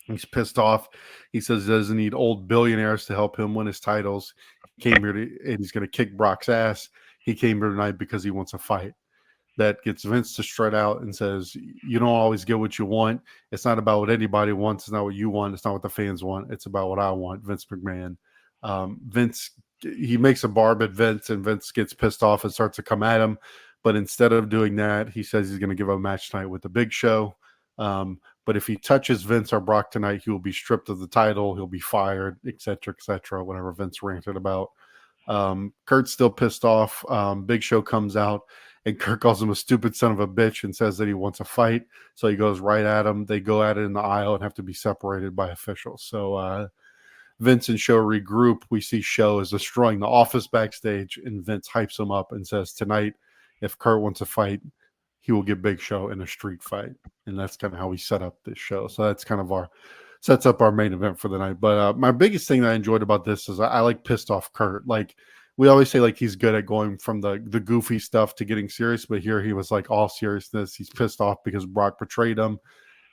He's pissed off. He says he doesn't need old billionaires to help him win his titles. He came here and he's going to kick Brock's ass. He came here tonight because he wants a fight. That gets Vince to strut out and says, "You don't always get what you want. It's not about what anybody wants. It's not what you want. It's not what the fans want. It's about what I want." Vince McMahon. Vince, he makes a barb at Vince, and Vince gets pissed off and starts to come at him. But instead of doing that, he says he's going to give him a match tonight with the Big Show. But if he touches Vince or Brock tonight, he will be stripped of the title. He'll be fired, etc., whatever Vince ranted about. Kurt's still pissed off. Big Show comes out, and Kurt calls him a stupid son of a bitch and says that he wants a fight. So he goes right at him. They go at it in the aisle and have to be separated by officials. So Vince and Show regroup. We see Show is destroying the office backstage, and Vince hypes him up and says, tonight, if Kurt wants a fight, he will get Big Show in a street fight. And that's kind of how we set up this show. So that's kind of sets up our main event for the night. But my biggest thing that I enjoyed about this is I like pissed off Kurt. Like we always say, like he's good at going from the goofy stuff to getting serious, but here he was like all seriousness. He's pissed off because Brock betrayed him,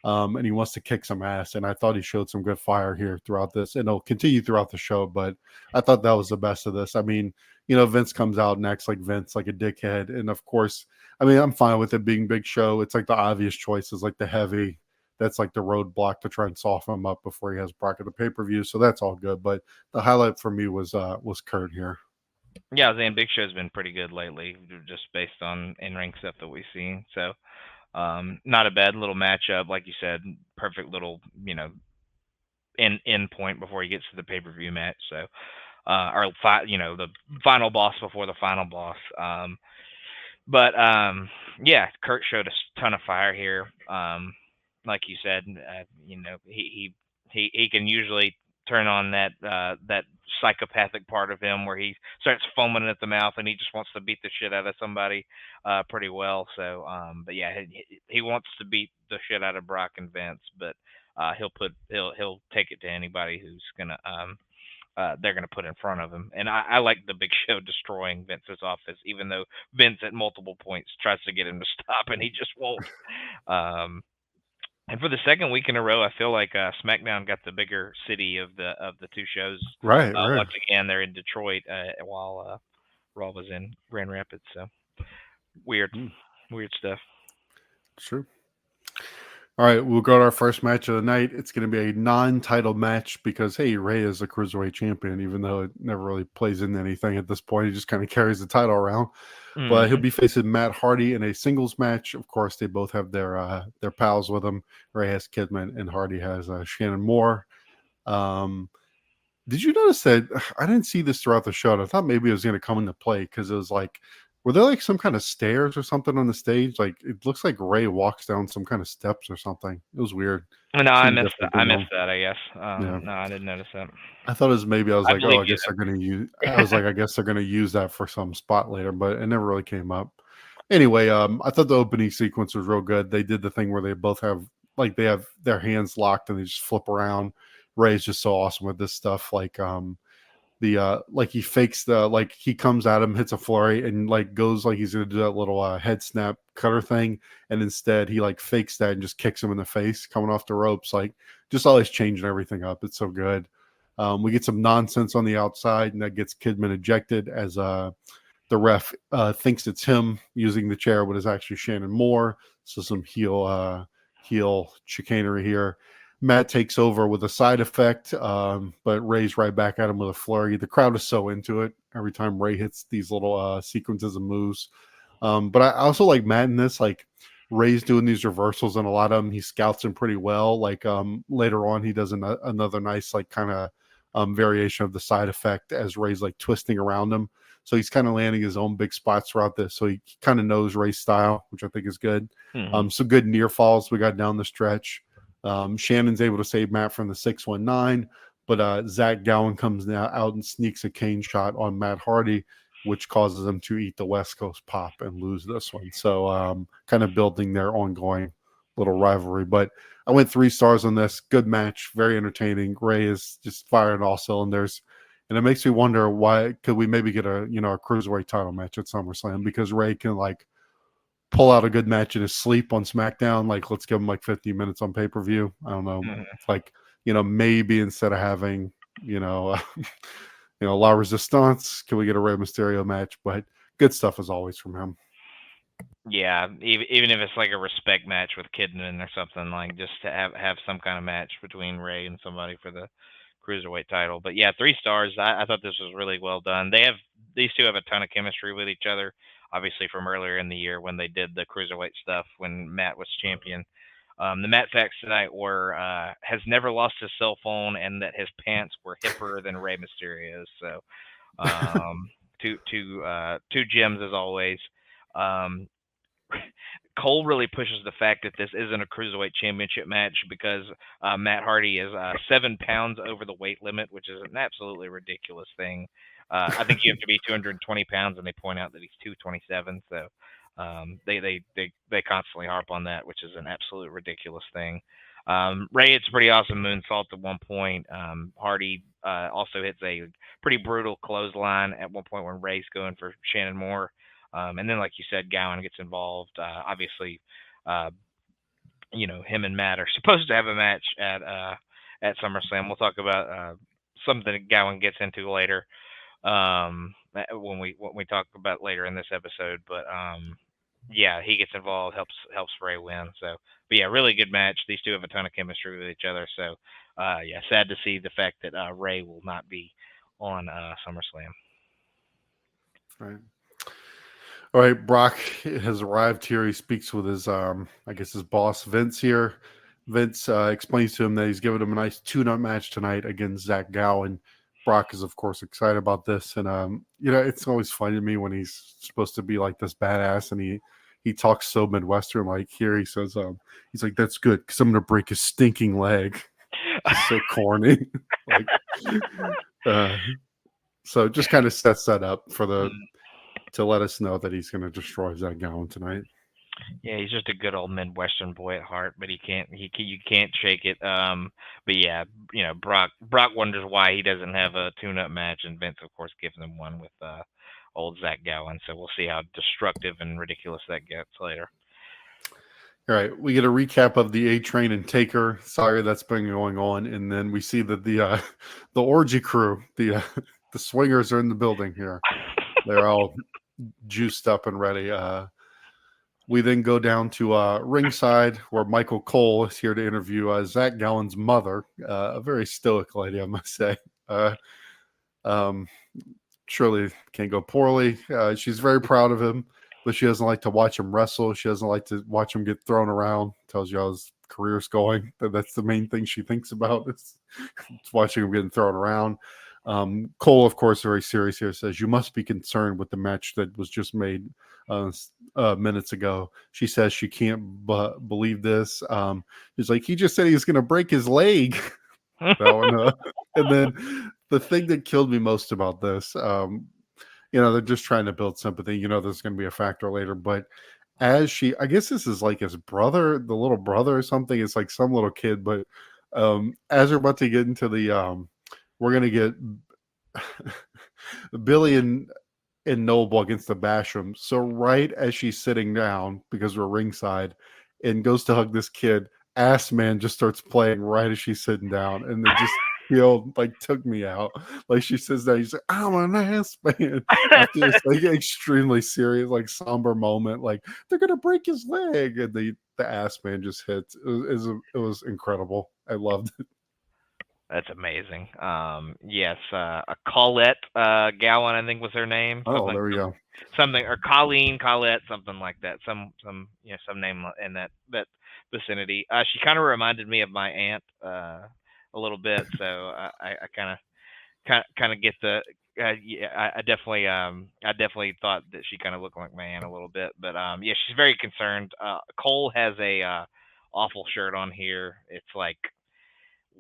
and he wants to kick some ass. And I thought he showed some good fire here throughout this, and it'll continue throughout the show. But I thought that was the best of this. I mean, Vince comes out next like Vince, like a dickhead, and of course, I mean, I'm fine with it being Big Show. It's like the obvious choices, like the heavy. That's like the roadblock to try and soften him up before he has Brock at the pay per view. So that's all good. But the highlight for me was Kurt here. Yeah, I was saying Big Show's been pretty good lately, just based on in ring stuff that we've seen. So not a bad little matchup, like you said. Perfect little end point before he gets to the pay per view match. So the final boss before the final boss. But yeah, Kurt showed a ton of fire here. Like you said, he can usually turn on that psychopathic part of him where he starts foaming at the mouth and he just wants to beat the shit out of somebody pretty well. So, but yeah, he wants to beat the shit out of Brock and Vince, but he'll take it to anybody who's gonna they're going to put in front of him. And I like the Big Show destroying Vince's office, even though Vince at multiple points tries to get him to stop and he just won't. And for the second week in a row, I feel like SmackDown got the bigger city of the two shows. Right. Once again, they're in Detroit while Raw was in Grand Rapids. So weird stuff. True. All right, we'll go to our first match of the night. It's going to be a non-title match because, hey, Ray is a Cruiserweight champion, even though it never really plays into anything at this point. He just kind of carries the title around. Mm-hmm. But he'll be facing Matt Hardy in a singles match. Of course, they both have their pals with them. Ray has Kidman, and Hardy has Shannon Moore. Did you notice that? I didn't see this throughout the show. I thought maybe it was going to come into play because it was like, were there like some kind of stairs or something on the stage? Like it looks like Ray walks down some kind of steps or something. It was weird. No, I missed that. I guess. Yeah. No, I didn't notice that. I thought it was maybe I guess they're going to use. I was like, I guess they're going to use that for some spot later, but it never really came up. Anyway, I thought the opening sequence was real good. They did the thing where they both have their hands locked and they just flip around. Ray's just so awesome with this stuff. Like he fakes he comes at him, hits a flurry, and like goes like he's gonna do that little head snap cutter thing, and instead he like fakes that and just kicks him in the face coming off the ropes. Like just always changing everything up. It's so good. We get some nonsense on the outside, and that gets Kidman ejected as the ref thinks it's him using the chair, but it's actually Shannon Moore. So some heel chicanery here. Matt takes over with a side effect, but Ray's right back at him with a flurry. The crowd is so into it every time Ray hits these little sequences of moves. But I also like Matt in this. Like Ray's doing these reversals, and a lot of them he scouts him pretty well. Like later on, he does another nice like kind of variation of the side effect as Ray's like twisting around him. So he's kind of landing his own big spots throughout this. So he kind of knows Ray's style, which I think is good. Mm-hmm. Some good near falls we got down the stretch. Shannon's able to save Matt from the 619, but Zach Gowen comes now out and sneaks a cane shot on Matt Hardy, which causes them to eat the West Coast pop and lose this one. So kind of building their ongoing little rivalry. But I went 3 stars on this. Good match, very entertaining. Ray is just firing all cylinders. And it makes me wonder why could we maybe get a cruiserweight title match at SummerSlam, because Ray can like pull out a good match in his sleep on SmackDown. Like, let's give him like 50 minutes on pay-per-view. I don't know. Like, maybe instead of having, La Resistance, can we get a Rey Mysterio match? But good stuff as always from him. Yeah, even if it's like a respect match with Kidman or something, like just to have some kind of match between Ray and somebody for the cruiserweight title. But yeah, 3 stars. I thought this was really well done. These two have a ton of chemistry with each other. Obviously from earlier in the year when they did the cruiserweight stuff when Matt was champion. The Matt facts tonight were has never lost his cell phone and that his pants were hipper than Rey Mysterio's. So two gems as always. Cole really pushes the fact that this isn't a cruiserweight championship match because Matt Hardy is 7 pounds over the weight limit, which is an absolutely ridiculous thing. I think you have to be 220 pounds, and they point out that he's 227. So they constantly harp on that, which is an absolute ridiculous thing. Ray hits a pretty awesome moonsault at one point. Hardy also hits a pretty brutal clothesline at one point when Ray's going for Shannon Moore. And then, like you said, Gowen gets involved. Obviously, him and Matt are supposed to have a match at SummerSlam. We'll talk about something that Gowen gets into later. When we talk about later in this episode, but yeah, he gets involved, helps Ray win. So, but yeah, really good match. These two have a ton of chemistry with each other. So, yeah, sad to see the fact that Ray will not be on SummerSlam. All right, Brock has arrived here. He speaks with his, his boss Vince here. Vince explains to him that he's giving him a nice tune-up match tonight against Zach Gowen. Brock is, of course, excited about this. And, it's always funny to me when he's supposed to be like this badass and he talks so Midwestern. Like here he says, he's like, that's good because I'm going to break his stinking leg. It's so corny. So just kind of sets that up for to let us know that he's going to destroy Zach Gowen tonight. Yeah, he's just a good old Midwestern boy at heart, but you can't shake it. But yeah, Brock wonders why he doesn't have a tune-up match, and Vince, of course, gives him one with old Zach Gowen. So we'll see how destructive and ridiculous that gets later. All right, we get a recap of the A Train and Taker saga that's been going on, and then we see that the orgy crew, the swingers, are in the building here. They're all juiced up and ready. We then go down to ringside, where Michael Cole is here to interview Zach Gowen's mother, a very stoic lady, I must say. Surely can't go poorly. She's very proud of him, but she doesn't like to watch him wrestle. She doesn't like to watch him get thrown around. Tells you how his career's going. That's the main thing she thinks about. It's watching him getting thrown around. Cole, of course, very serious here, says, "You must be concerned with the match that was just made minutes ago." She says she can't believe this. He's like, he just said he was going to break his leg. And then the thing that killed me most about this, they're just trying to build sympathy. There's going to be a factor later, but I guess this is like his brother, the little brother or something. It's like some little kid, but as we're about to get into the, we're going to get Billy and Noble against the Bashams. So right as she's sitting down, because we're ringside, and goes to hug this kid, Ass Man just starts playing right as she's sitting down, and it just took me out. Like, she says that, he's like, "I'm an ass man." After this extremely serious, somber moment, they're gonna break his leg, and the Ass Man just hits. It was incredible. I loved it. That's amazing. Yes, a Colette Gowan, I think was her name. Oh, there we go. Something, or Colette, something like that. Some name in that vicinity. She kind of reminded me of my aunt a little bit, so I kind of get the. I definitely thought that she kind of looked like my aunt a little bit, but yeah, she's very concerned. Cole has a awful shirt on here. It's like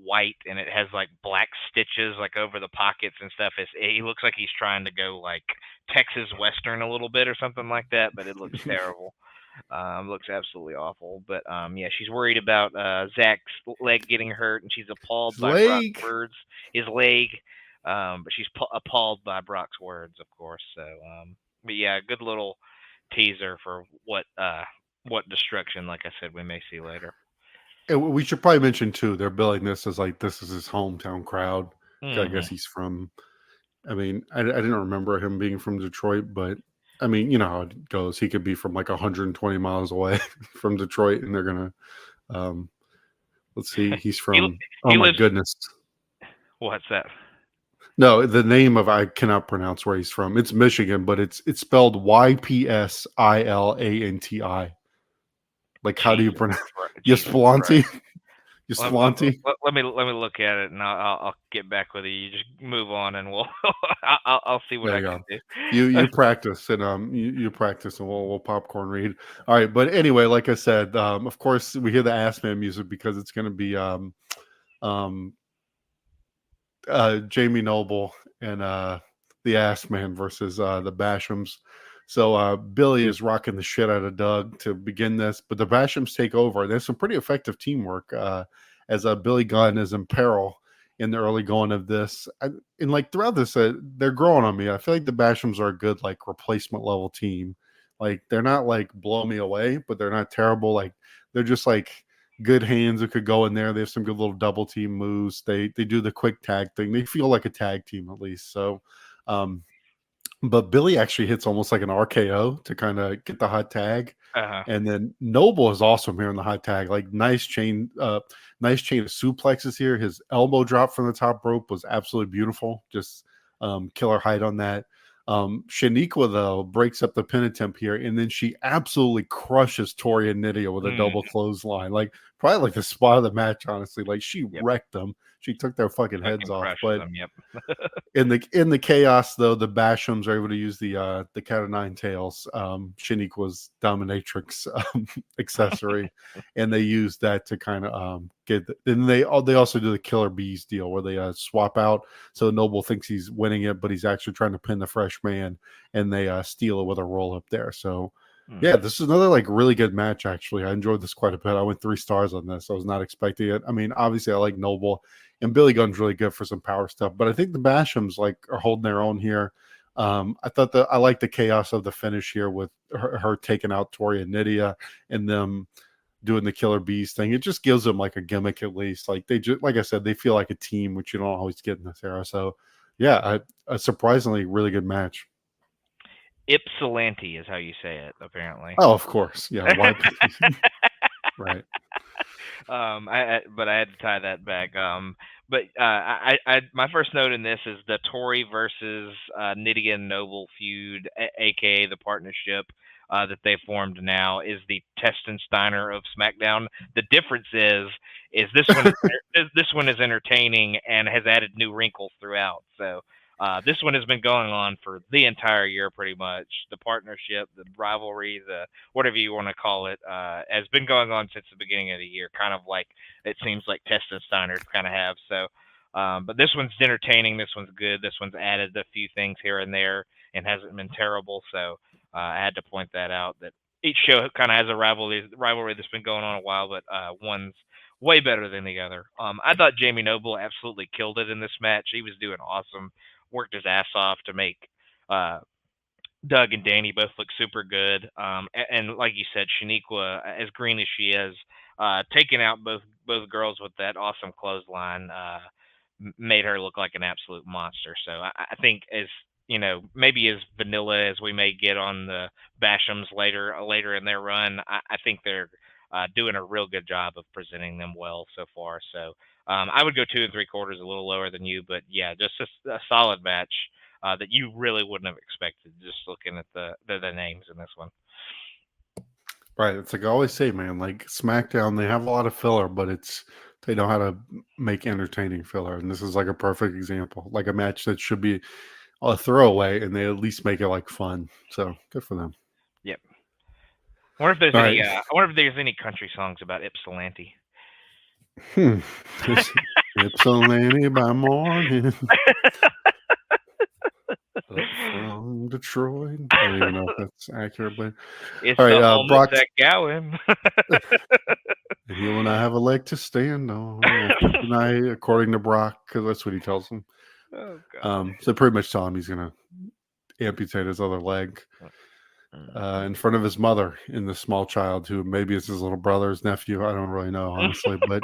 white, and it has black stitches over the pockets and stuff. He looks like he's trying to go Texas Western a little bit or something like that, but it looks terrible. Looks absolutely awful. But yeah, she's worried about Zach's leg getting hurt, and she's appalled by Brock's words. His leg, but she's appalled by Brock's words, of course. So, but yeah, good little teaser for what destruction, like I said, we may see later. And we should probably mention too, they're billing this as this is his hometown crowd. Mm-hmm. I guess he's from. I mean, I didn't remember him being from Detroit, but I mean, you know how it goes. He could be from 120 miles away from Detroit, and they're gonna. Let's see, he's from. My goodness. What's that? No, the name of I cannot pronounce where he's from. It's Michigan, but it's spelled Ypsilanti. How do you pronounce? Ypsilanti. Ypsilanti. Let me look at it, and I'll get back with you. You just move on, and we'll I'll see what I can do. You practice, and you practice, and we'll popcorn read. All right, but anyway, like I said, of course we hear the Ass Man music because it's going to be Jamie Noble and the Ass Man versus the Bashams. So Billy is rocking the shit out of Doug to begin this, but the Bashams take over. There's some pretty effective teamwork as Billy Gunn is in peril in the early going of this. And throughout this, they're growing on me. I feel like the Bashams are a good replacement level team. They're not blow me away, but they're not terrible. They're just good hands that could go in there. They have some good little double team moves. They do the quick tag thing. They feel like a tag team at least. So. But Billy actually hits almost like an RKO to kind of get the hot tag. Uh-huh. And then Noble is awesome here in the hot tag. Nice chain of suplexes here. His elbow drop from the top rope was absolutely beautiful. Just killer height on that. Shaniqua, though, breaks up the pin attempt here, and then she absolutely crushes Tori and Nydia with a double clothesline. Probably the spot of the match, honestly. She wrecked them. She took their fucking heads off. But them, yep. in the chaos, though, the Bashams are able to use the cat of nine tails, Shaniqua's dominatrix accessory, and they use that to kind of get. And they also do the Killer Bees deal where they swap out. So Noble thinks he's winning it, but he's actually trying to pin the fresh man, and they steal it with a roll up there. So Yeah, this is another like really good match. Actually, I enjoyed this quite a bit. I went 3 stars on this. I was not expecting it. I mean, obviously, I like Noble and Billy Gunn's really good for some power stuff, but I think the Bashams like are holding their own here. I thought that I like the chaos of the finish here with her taking out Tori and Nydia and them doing the Killer Bees thing. It just gives them like a gimmick at least. Like they just, like I said, they feel like a team, which you don't always get in this era. So, yeah, a surprisingly really good match. Ypsilanti is how you say it, apparently. Oh, of course. Yeah. Why? Right. But I had to tie that back. My first note in this is the Tory versus Nydia and Noble feud, aka the partnership that they formed now, is the Test and Steiner of SmackDown. The difference is this one this one is entertaining and has added new wrinkles throughout. So this one has been going on for the entire year, pretty much. The partnership, the rivalry, the whatever you want to call it, has been going on since the beginning of the year, kind of like it seems like Test and Steiner kind of have. So, but this one's entertaining. This one's good. This one's added a few things here and there and hasn't been terrible. So I had to point that out, that each show kind of has a rivalry that's been going on a while, but one's way better than the other. I thought Jamie Noble absolutely killed it in this match. He was doing awesome. Worked his ass off to make Doug and Danny both look super good. And like you said, Shaniqua, as green as she is, taking out both girls with that awesome clothesline, made her look like an absolute monster. So I think, as you know, maybe as vanilla as we may get on the Bashams later in their run, I think they're doing a real good job of presenting them well so far. So I would go 2 3/4, a little lower than you, but yeah, just a solid match that you really wouldn't have expected just looking at the names in this one. Right. It's like I always say, man, like SmackDown, they have a lot of filler, but they know how to make entertaining filler. And this is like a perfect example, like a match that should be a throwaway and they at least make it like fun. So good for them. Yep. I wonder if there's any country songs about Ypsilanti. Ypsilanti by morning. From Detroit. I don't even know if that's accurate, but it's all right, the home Brock, of Zach Gowen. You and I have a leg to stand on. Tonight, according to Brock, because that's what he tells him. Oh, God. So pretty much tell him he's gonna amputate his other leg in front of his mother and the small child, who maybe is his little brother's nephew. I don't really know, honestly, but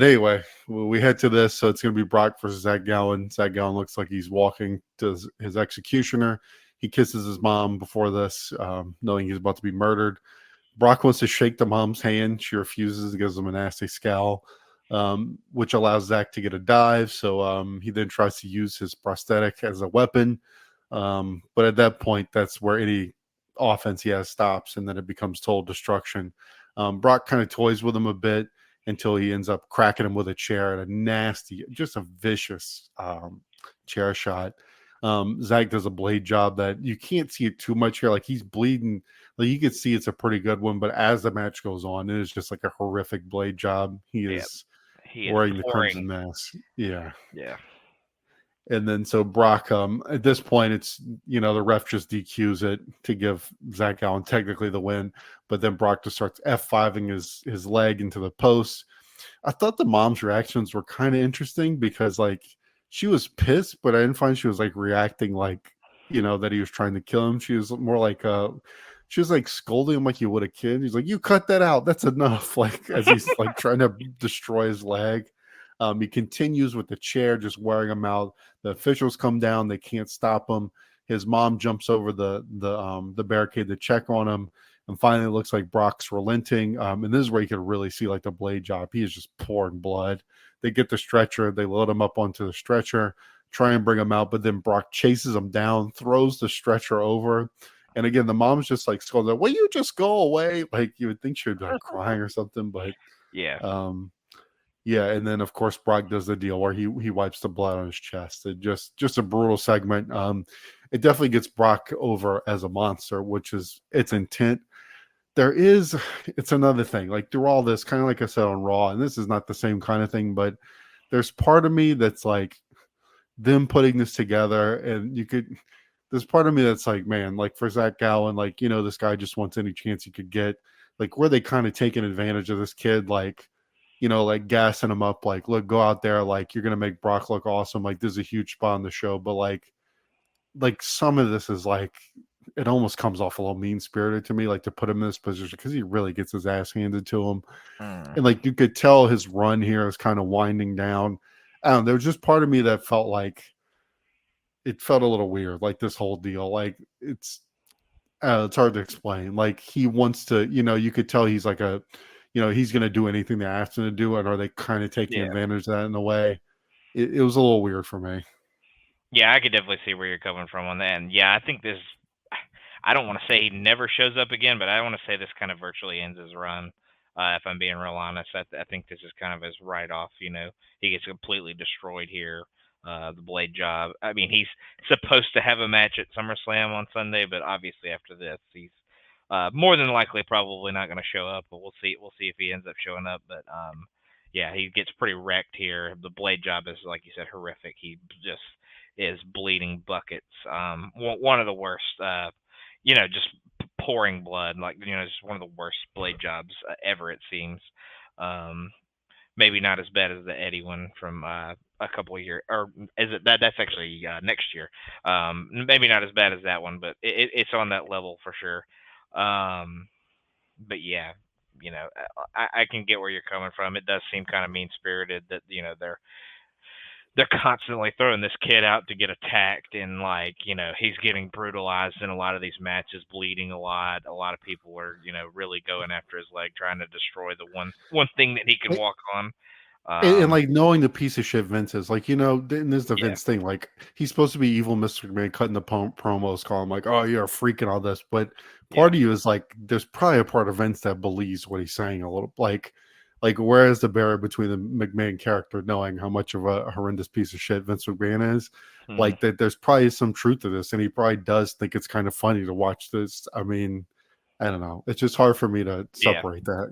anyway, we head to this. So it's going to be Brock versus Zach Gowen. Zach Gowen looks like he's walking to his executioner. He kisses his mom before this, knowing he's about to be murdered. Brock wants to shake the mom's hand. She refuses, gives him a nasty scowl, which allows Zach to get a dive. So he then tries to use his prosthetic as a weapon. But at that point, that's where any offense he has stops, and then it becomes total destruction. Brock kind of toys with him a bit until he ends up cracking him with a chair and a nasty, just a vicious chair shot. Zach does a blade job that you can't see it too much here. Like he's bleeding. Like you can see it's a pretty good one, but as the match goes on, it is just like a horrific blade job. He is wearing the crimson mask. Yeah. Yeah. And then so Brock, at this point, it's, the ref just DQs it to give Zach Gowen technically the win. But then Brock just starts F5ing his leg into the post. I thought the mom's reactions were kind of interesting because, like, she was pissed, but I didn't find she was, like, reacting like, that he was trying to kill him. She was more like, she was, like, scolding him like you would a kid. He's like, you cut that out. That's enough. Like, as he's, like, trying to destroy his leg. He continues with the chair, just wearing him out. The officials come down; they can't stop him. His mom jumps over the barricade to check on him, and finally, it looks like Brock's relenting. And this is where you can really see like the blade job. He is just pouring blood. They get the stretcher, they load him up onto the stretcher, try and bring him out, but then Brock chases him down, throws the stretcher over. And again, the mom's just like scolding, "Will you just go away?" Like you would think she would be like crying or something, but yeah. Yeah, and then of course Brock does the deal where he wipes the blood on his chest. It just a brutal segment. It definitely gets Brock over as a monster, which is its intent. It's another thing. Like through all this, kind of like I said on Raw, and this is not the same kind of thing, but there's part of me that's like them putting this together, and you could there's part of me that's like, man, like for Zach Gowen, like, this guy just wants any chance he could get. Like, were they kind of taking advantage of this kid, like, like gassing him up, like, look, go out there, like, you're gonna make Brock look awesome, like, this is a huge spot on the show, but like some of this is like, it almost comes off a little mean spirited to me, like to put him in this position because he really gets his ass handed to him, and like you could tell his run here is kind of winding down. I don't know, there was just part of me that felt like it felt a little weird, like this whole deal, like it's hard to explain. Like he wants to, you could tell he's like he's going to do anything they ask him to do, and are they kind of taking advantage of that in a way? It was a little weird for me. Yeah, I could definitely see where you're coming from on that. And yeah, I think this, I don't want to say he never shows up again, but I want to say this kind of virtually ends his run. If I'm being real honest, I think this is kind of his write-off. He gets completely destroyed here. The blade job. I mean, he's supposed to have a match at SummerSlam on Sunday, but obviously after this, he's more than likely probably not going to show up. But we'll see. We'll see if he ends up showing up. But yeah, he gets pretty wrecked here. The blade job is, like you said, horrific. He just is bleeding buckets. One of the worst. Just pouring blood. Like just one of the worst blade jobs ever. It seems. Maybe not as bad as the Eddie one from a couple of years, or is it that's actually next year? Maybe not as bad as that one, but it's on that level for sure. But yeah, I can get where you're coming from. It does seem kind of mean spirited that they're constantly throwing this kid out to get attacked, and he's getting brutalized in a lot of these matches, bleeding a lot. A lot of people are really going after his leg, trying to destroy the one thing that he can walk on. And like knowing the piece of shit Vince is, like, and there's the Vince thing, like he's supposed to be evil Mr. McMahon, cutting the promos, calling like, oh, you're a freak and all this, but part of you is like, there's probably a part of Vince that believes what he's saying a little, like whereas the barrier between the McMahon character knowing how much of a horrendous piece of shit Vince McMahon is, like that there's probably some truth to this, and he probably does think it's kind of funny to watch this. I mean, I don't know, it's just hard for me to separate that,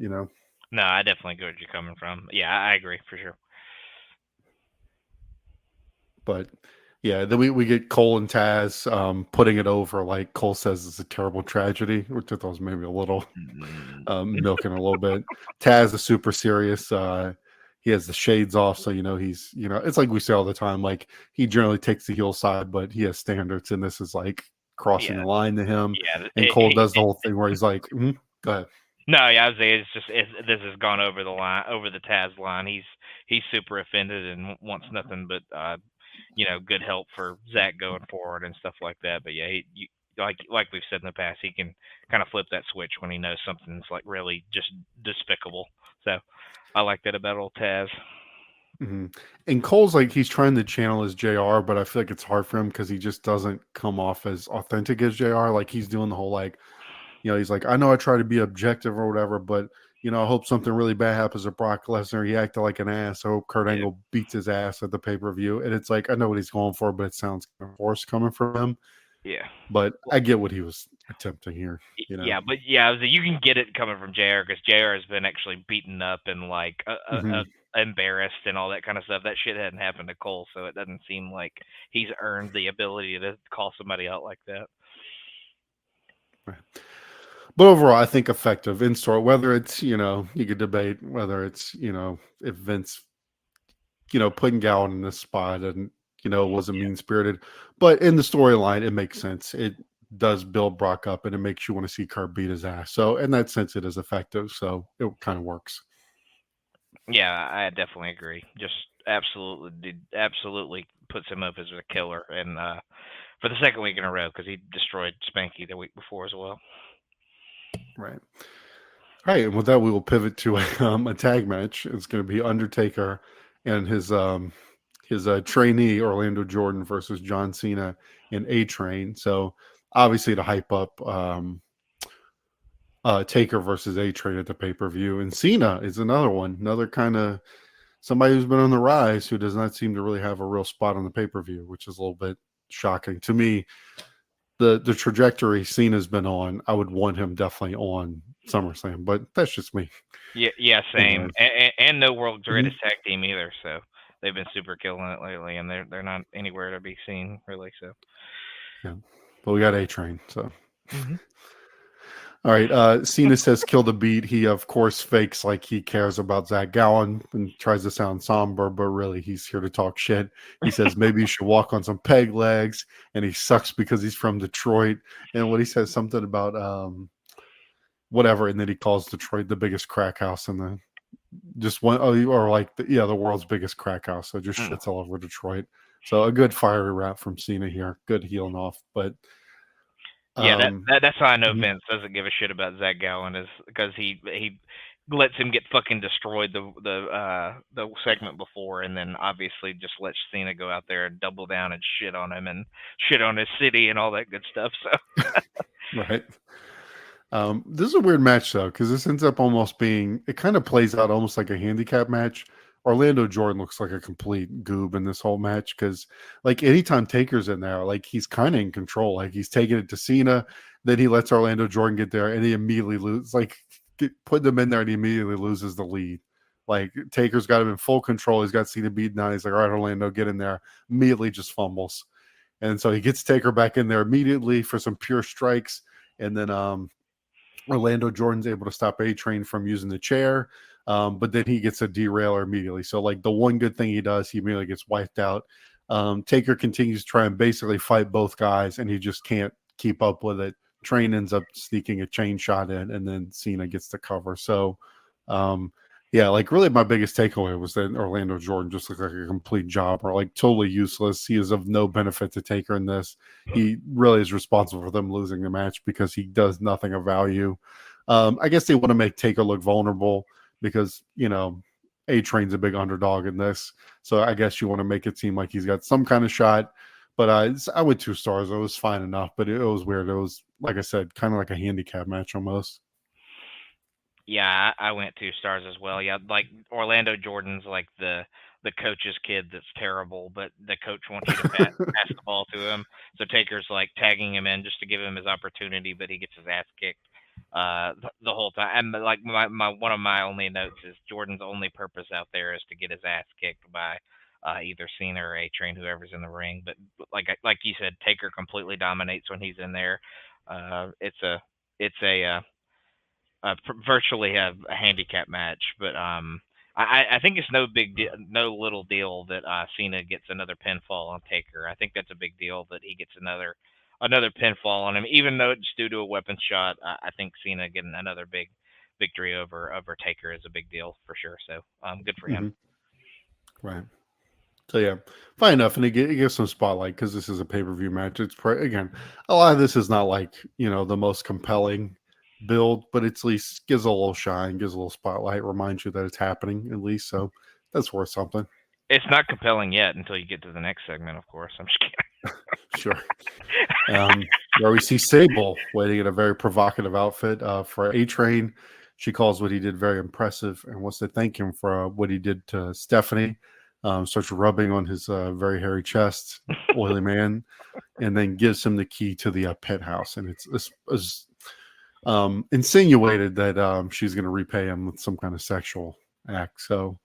No, I definitely get where you're coming from. Yeah, I agree for sure. But yeah, then we get Cole and Taz putting it over, like Cole says it's a terrible tragedy, which I thought was maybe a little milking a little bit. Taz is super serious. He has the shades off, so he's it's like we say all the time, like he generally takes the heel side, but he has standards, and this is like crossing the line to him. Yeah, and Cole does the whole thing where he's like, go ahead. No, yeah, I was saying this has gone over the line, over the Taz line. He's super offended and wants nothing but good help for Zach going forward and stuff like that. But yeah, like we've said in the past, he can kind of flip that switch when he knows something's like really just despicable. So I like that about old Taz. Mm-hmm. And Cole's like, he's trying to channel his JR, but I feel like it's hard for him because he just doesn't come off as authentic as JR. Like he's doing the whole like, he's like, I know I try to be objective or whatever, but I hope something really bad happens to Brock Lesnar. He acted like an ass. I hope Kurt Angle beats his ass at the pay-per-view. And it's like, I know what he's going for, but it sounds kind of forced coming from him. Yeah. But I get what he was attempting here. Yeah, but yeah, you can get it coming from JR because JR has been actually beaten up and like embarrassed and all that kind of stuff. That shit hadn't happened to Cole, so it doesn't seem like he's earned the ability to call somebody out like that. Right. But overall, I think effective in store, whether it's, you could debate whether it's, if Vince, putting Gowen in this spot and, wasn't mean-spirited. But in the storyline, it makes sense. It does build Brock up, and it makes you want to see Kurt beat his ass. So in that sense, it is effective. So it kind of works. Yeah, I definitely agree. Just absolutely puts him up as a killer. And for the second week in a row, because he destroyed Spanky the week before as well. Right. All right, and with that, we will pivot to a tag match. It's going to be Undertaker and his trainee Orlando Jordan versus John Cena in A-Train. So obviously to hype up Taker versus A-Train at the pay-per-view. And Cena is another kind of somebody who's been on the rise who does not seem to really have a real spot on the pay-per-view, which is a little bit shocking to me. The trajectory Cena's been on, I would want him definitely on SummerSlam, but that's just me. Yeah, same. And no World's Greatest Tag Team either, so they've been super killing it lately, and they're not anywhere to be seen really. So, yeah. but we got A-Train. So, Mm-hmm. all right. Cena says kill the beat. He, of course, fakes like he cares about Zach Gowen and tries to sound somber, but really he's here to talk shit. He says maybe you should walk on some peg legs, and he sucks because he's from Detroit. And what he says something about whatever, and then he calls Detroit the biggest crack house in the the world's biggest crack house. So just shits all over Detroit. So a good fiery rap from Cena here. Good healing off, but. Yeah, that's how I know Vince doesn't give a shit about Zach Gowen, is because he lets him get fucking destroyed the segment before, and then obviously just lets Cena go out there and double down and shit on him and shit on his city and all that good stuff. So right. This is a weird match though, because this ends up almost being, it kind of plays out almost like a handicap match. Orlando Jordan looks like a complete goob in this whole match because, like, anytime Taker's in there, like, he's kind of in control. Like, he's taking it to Cena, then he lets Orlando Jordan get there, and he immediately loses. Like, put them in there, and he immediately loses the lead. Like, Taker's got him in full control. He's got Cena beaten down. He's like, all right, Orlando, get in there. Immediately just fumbles. And so he gets Taker back in there immediately for some pure strikes. And then Orlando Jordan's able to stop A-Train from using the chair. But then he gets a derailer immediately. So, like, the one good thing he does, he immediately gets wiped out. Taker continues to try and basically fight both guys, and he just can't keep up with it. Train ends up sneaking a chain shot in, and then Cena gets the cover. So, yeah, like, really my biggest takeaway was that Orlando Jordan just looked like a complete jobber, like, totally useless. He is of no benefit to Taker in this. He really is responsible for them losing the match because he does nothing of value. I guess they want to make Taker look vulnerable, because, you know, A-Train's a big underdog in this. So I guess you want to make it seem like he's got some kind of shot. But I went 2 stars. It was fine enough, but it was weird. It was, like I said, kind of like a handicap match almost. yeah, I went 2 stars as well. Yeah, like Orlando Jordan's like the coach's kid that's terrible, but the coach wants you to pass the ball to him. So Taker's like tagging him in just to give him his opportunity, but he gets his ass kicked the whole time. And like my one of my only notes is Jordan's only purpose out there is to get his ass kicked by either Cena or A-Train, whoever's in the ring. But like you said, Taker completely dominates when he's in there. It's virtually a handicap match, but I think it's no little deal that Cena gets another pinfall on Taker. I think that's a big deal that he gets another pinfall on him, even though it's due to a weapon shot. I think Cena getting another big victory over Taker is a big deal for sure. So good for him. Right. So yeah, fine enough, and it gives some spotlight because this is a pay-per-view match. It's again, a lot of this is not like, you know, the most compelling build, but it's at least gives a little shine, gives a little spotlight, reminds you that it's happening at least. So that's worth something. It's not compelling yet until you get to the next segment, of course. I'm just kidding. Sure. Where we see Sable waiting in a very provocative outfit for A-Train. She calls what he did very impressive and wants to thank him for what he did to Stephanie. Starts rubbing on his very hairy chest, oily man, and then gives him the key to the penthouse. And it's insinuated that she's going to repay him with some kind of sexual act. So,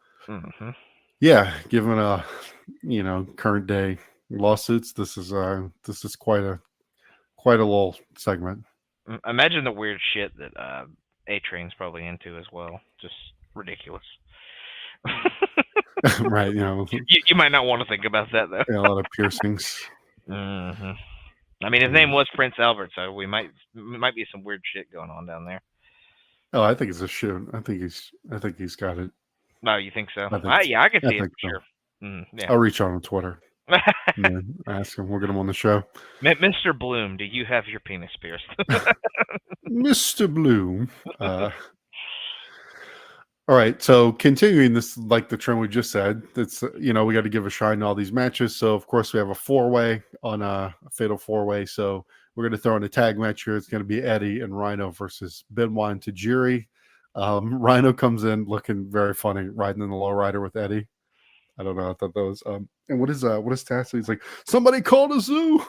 yeah, given a current day lawsuits, this is quite a little segment. Imagine the weird shit that A-Train's probably into as well. Just ridiculous. Right, you know. You might not want to think about that though. Yeah, a lot of piercings. I mean, his name was Prince Albert, so we might be some weird shit going on down there. Oh, I think it's a shoot. I think he's got it. Oh, you think so? Yeah, I can see it for sure. Yeah. I'll reach out on Twitter and ask him. We'll get him on the show. Mr. Bloom, do you have your penis pierced? Mr. Bloom. All right, so continuing this, like the trend we just said, it's we got to give a shine to all these matches. So of course we have a 4-way on a fatal 4-way. So we're going to throw in a tag match here. It's going to be Eddie and Rhino versus Benoit and Tajiri. Rhino comes in looking very funny, riding in the lowrider with Eddie. I don't know. I thought that was and what is Taz? He's like, somebody called a zoo.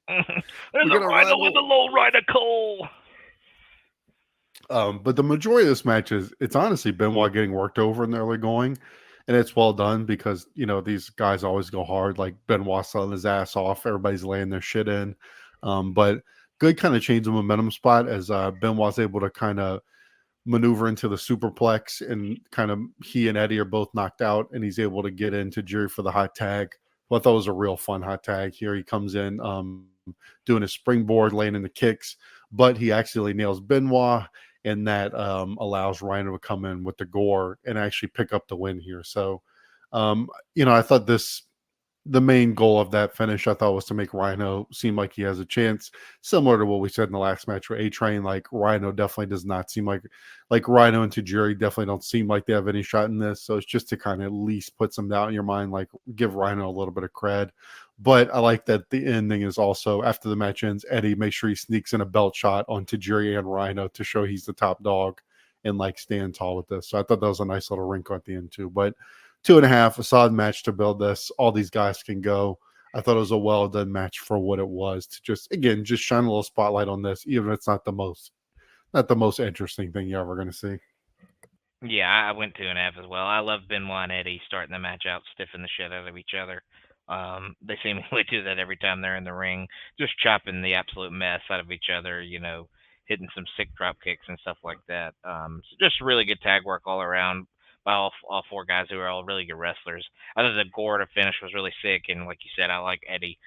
There's a Rhino with a lowrider Cole. But the majority of this match it's honestly Benoit getting worked over in the early going, and it's well done because these guys always go hard. Like Benoit selling his ass off, everybody's laying their shit in. But good kind of change of momentum spot as Benoit's able to kind of maneuver into the superplex, and kind of he and Eddie are both knocked out, and he's able to get into Jerry for the hot tag. Well, I thought it was a real fun hot tag. Here he comes in, doing a springboard, laying in the kicks, but he accidentally nails Benoit, and that allows Rhino to come in with the gore and actually pick up the win here. So, I thought the main goal of that finish, I thought, was to make Rhino seem like he has a chance, similar to what we said in the last match with A-Train. Like, Rhino definitely does not seem like Rhino and Tajiri definitely don't seem like they have any shot in this. So it's just to kind of at least put some doubt in your mind, like give Rhino a little bit of cred. But I like that the ending is also, after the match ends, Eddie makes sure he sneaks in a belt shot on Tajiri and Rhino to show he's the top dog and like stand tall with this. So I thought that was a nice little wrinkle at the end too. But 2.5, a solid match to build this. All these guys can go. I thought it was a well done match for what it was, to just shine a little spotlight on this, even if it's not the most interesting thing you're ever going to see. Yeah, I went 2.5 as well. I love Benoit and Eddie starting the match out, stiffing the shit out of each other. They seemingly do that every time they're in the ring, just chopping the absolute mess out of each other, hitting some sick drop kicks and stuff like that. So just really good tag work all around by all four guys who are all really good wrestlers. I thought the gore to finish was really sick, and like you said, I like Eddie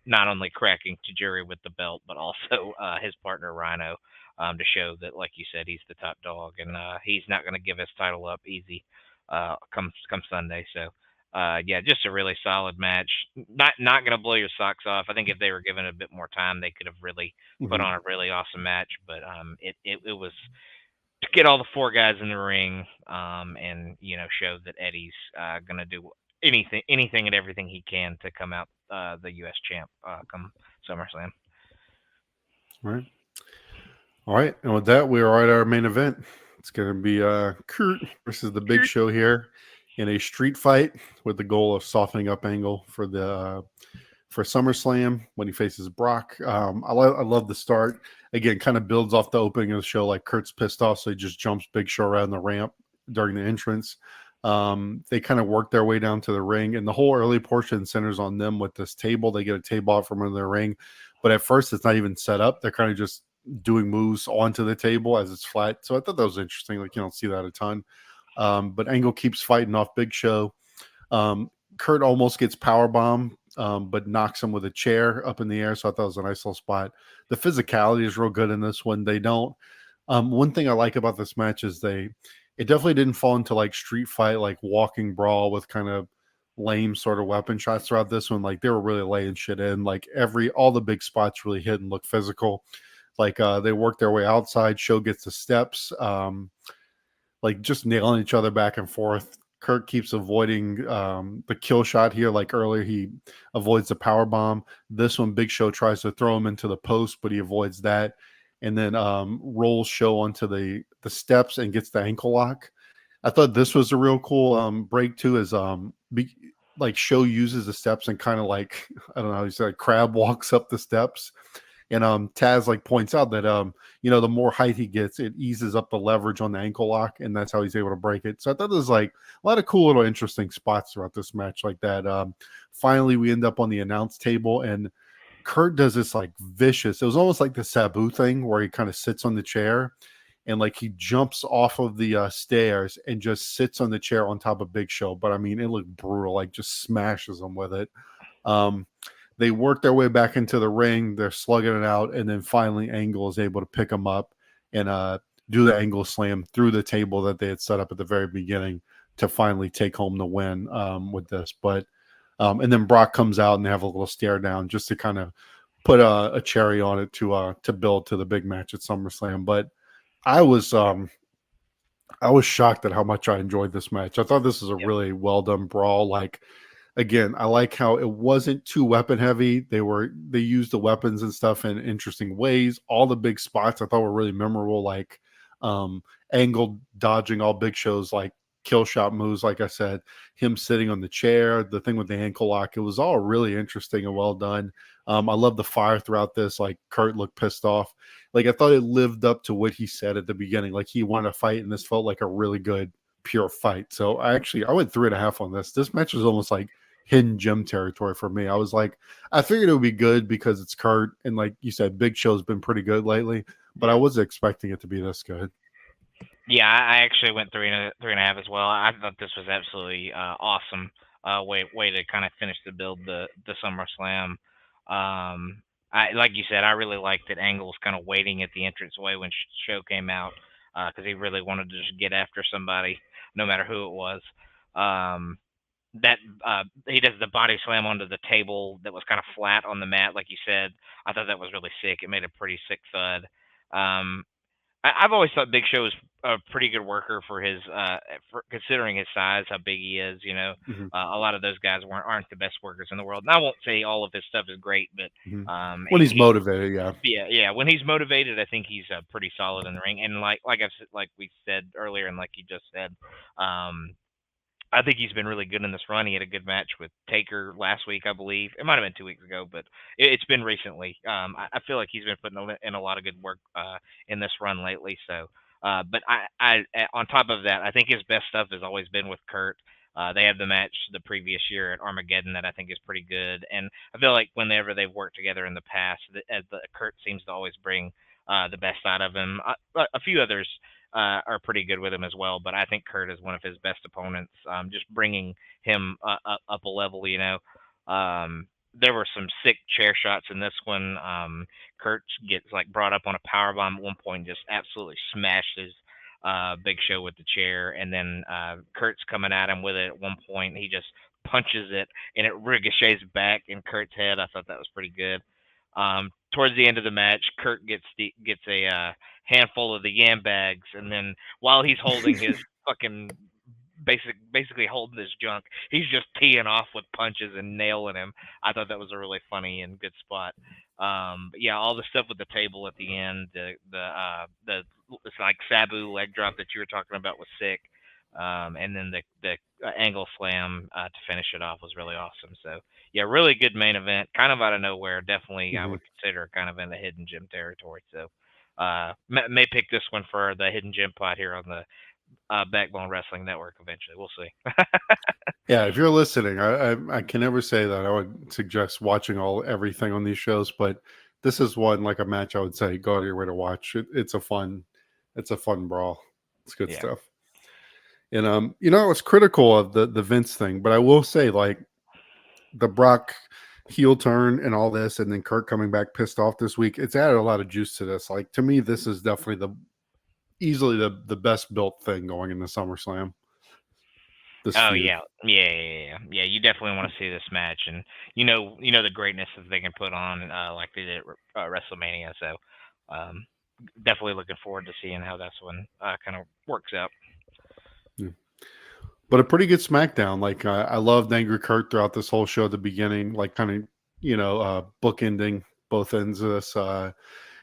not only cracking Tajiri with the belt, but also his partner Rhino to show that, like you said, he's the top dog, and he's not going to give his title up easy come Sunday. So yeah, just a really solid match. Not going to blow your socks off. I think if they were given a bit more time, they could have really put on a really awesome match. But it was to get all the four guys in the ring, and show that Eddie's going to do anything and everything he can to come out the U.S. champ come SummerSlam. All right, and with that, we are at our main event. It's going to be Kurt versus the Big Show here in a street fight with the goal of softening up Angle for SummerSlam when he faces Brock. I love the start. Again, kind of builds off the opening of the show. Like, Kurt's pissed off, so he just jumps Big Show around the ramp during the entrance. They kind of work their way down to the ring, and the whole early portion centers on them with this table. They get a table out from under the ring, but at first it's not even set up. They're kind of just doing moves onto the table as it's flat. So I thought that was interesting. Like, you don't see that a ton. But Angle keeps fighting off Big Show. Kurt almost gets powerbomb, but knocks him with a chair up in the air. So I thought it was a nice little spot. The physicality is real good in this one. They don't. One thing I like about this match is it definitely didn't fall into like street fight, like walking brawl with kind of lame sort of weapon shots throughout this one. Like, they were really laying shit in. Like, all the big spots really hit and look physical. Like, they work their way outside. Show gets the steps, like just nailing each other back and forth. Kurt keeps avoiding the kill shot here. Like earlier, he avoids the power bomb. This one, Big Show tries to throw him into the post, but he avoids that, and then rolls Show onto the steps and gets the ankle lock. I thought this was a real cool break too. Is like Show uses the steps and kind of like, I don't know how you say, like crab walks up the steps. And Taz like points out that the more height he gets, it eases up the leverage on the ankle lock, and that's how he's able to break it. So I thought there was like a lot of cool little interesting spots throughout this match like that. Finally, we end up on the announce table, and Kurt does this like vicious. It was almost like the Sabu thing where he kind of sits on the chair, and like he jumps off of the stairs and just sits on the chair on top of Big Show. But I mean, it looked brutal. Like, just smashes him with it. They work their way back into the ring. They're slugging it out. And then finally Angle is able to pick them up and do the Angle slam through the table that they had set up at the very beginning to finally take home the win with this. But and then Brock comes out and they have a little stare down just to kind of put a cherry on it to build to the big match at SummerSlam. But I was shocked at how much I enjoyed this match. I thought this was a really well done brawl. Like, again, I like how it wasn't too weapon heavy. They used the weapons and stuff in interesting ways. All the big spots I thought were really memorable, like Angle dodging all Big Show's like kill shot moves. Like I said, him sitting on the chair, the thing with the ankle lock. It was all really interesting and well done. I love the fire throughout this. Like, Kurt looked pissed off. Like, I thought it lived up to what he said at the beginning. Like, he wanted to fight, and this felt like a really good pure fight. So I went 3.5 on this. This match was almost like hidden gem territory for me. I was like, I figured it would be good because it's Kurt, and like you said, Big Show's been pretty good lately, but I wasn't expecting it to be this good. Yeah, I actually went three and a half as well. I thought this was absolutely awesome. Way to kind of finish to build the SummerSlam. I like you said, I really liked that Angle was kind of waiting at the entranceway when show came out because he really wanted to just get after somebody, no matter who it was. Um, that he does the body slam onto the table that was kind of flat on the mat, like you said. I thought that was really sick. It made a pretty sick thud. Um, I've always thought Big Show is a pretty good worker for his, for considering his size, how big he is. Mm-hmm. A lot of those guys aren't the best workers in the world. And I won't say all of his stuff is great, but When he's motivated, yeah. yeah. When he's motivated, I think he's pretty solid in the ring. And like we said earlier, and like you just said, I think he's been really good in this run. He had a good match with Taker last week, I believe. It might have been 2 weeks ago, but it's been recently. I feel like he's been putting in a lot of good work in this run lately. So, but on top of that, I think his best stuff has always been with Kurt. They had the match the previous year at Armageddon that I think is pretty good, and I feel like whenever they've worked together in the past, Kurt seems to always bring the best out of him. A few others are pretty good with him as well, but I think Kurt is one of his best opponents. Just bringing him up a level, there were some sick chair shots in this one. Kurt gets brought up on a power bomb at one point, and just absolutely smashes Big Show with the chair, and then Kurt's coming at him with it at one point. He just punches it, and it ricochets back in Kurt's head. I thought that was pretty good. Towards the end of the match, Kurt gets a handful of the yam bags, and then while he's holding his fucking basically holding his junk, he's just teeing off with punches and nailing him. I thought that was a really funny and good spot. But yeah, all the stuff with the table at the end, the it's like Sabu leg drop that you were talking about was sick. And then the angle slam to finish it off was really awesome. So yeah, really good main event, kind of out of nowhere. Definitely, I would consider kind of in the hidden gem territory. So may pick this one for the hidden gem pot here on the Backbone Wrestling Network eventually. We'll see. Yeah, if you're listening, I can never say that I would suggest watching everything on these shows, but this is one like a match I would say go out of your way to watch. It's a fun brawl. It's good stuff. And I was critical of the Vince thing, but I will say like the Brock heel turn and all this, and then Kurt coming back pissed off this week, it's added a lot of juice to this. Like to me, this is definitely easily the best built thing going in the SummerSlam. Yeah. You definitely want to see this match, and the greatness that they can put on like they did at WrestleMania. So definitely looking forward to seeing how this one kind of works out. Yeah. But a pretty good SmackDown. Like I loved Angry Kurt throughout this whole show at the beginning, like kind of bookending both ends of this.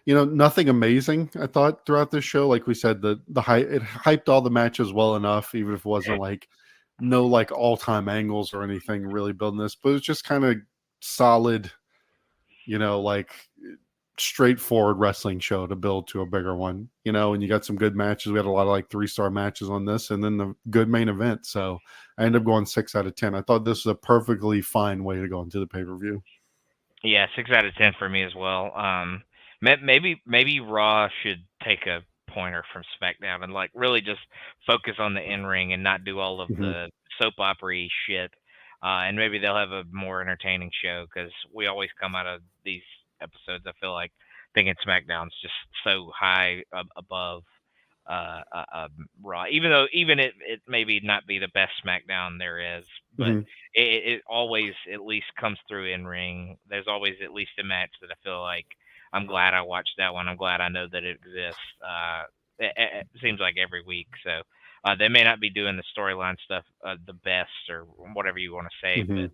Nothing amazing, I thought, throughout this show. Like we said, it hyped all the matches well enough, even if it wasn't like no like all-time angles or anything really building this, but it's just kind of solid, like straightforward wrestling show to build to a bigger one, and you got some good matches. We had a lot of like 3-star matches on this, and then the good main event. So I ended up going 6 out of 10. I thought this was a perfectly fine way to go into the pay-per-view. Yeah, 6 out of 10 for me as well. Maybe Raw should take a pointer from SmackDown and like really just focus on the in-ring and not do all of the soap opera shit. And maybe they'll have a more entertaining show, because we always come out of these episodes, I feel like, thinking SmackDown's just so high above Raw, even it maybe not be the best SmackDown there is, but it always at least comes through in ring. There's always at least a match that I feel like I'm glad I watched that one. I'm glad I know that it exists. It seems like every week. So they may not be doing the storyline stuff the best, or whatever you want to say, but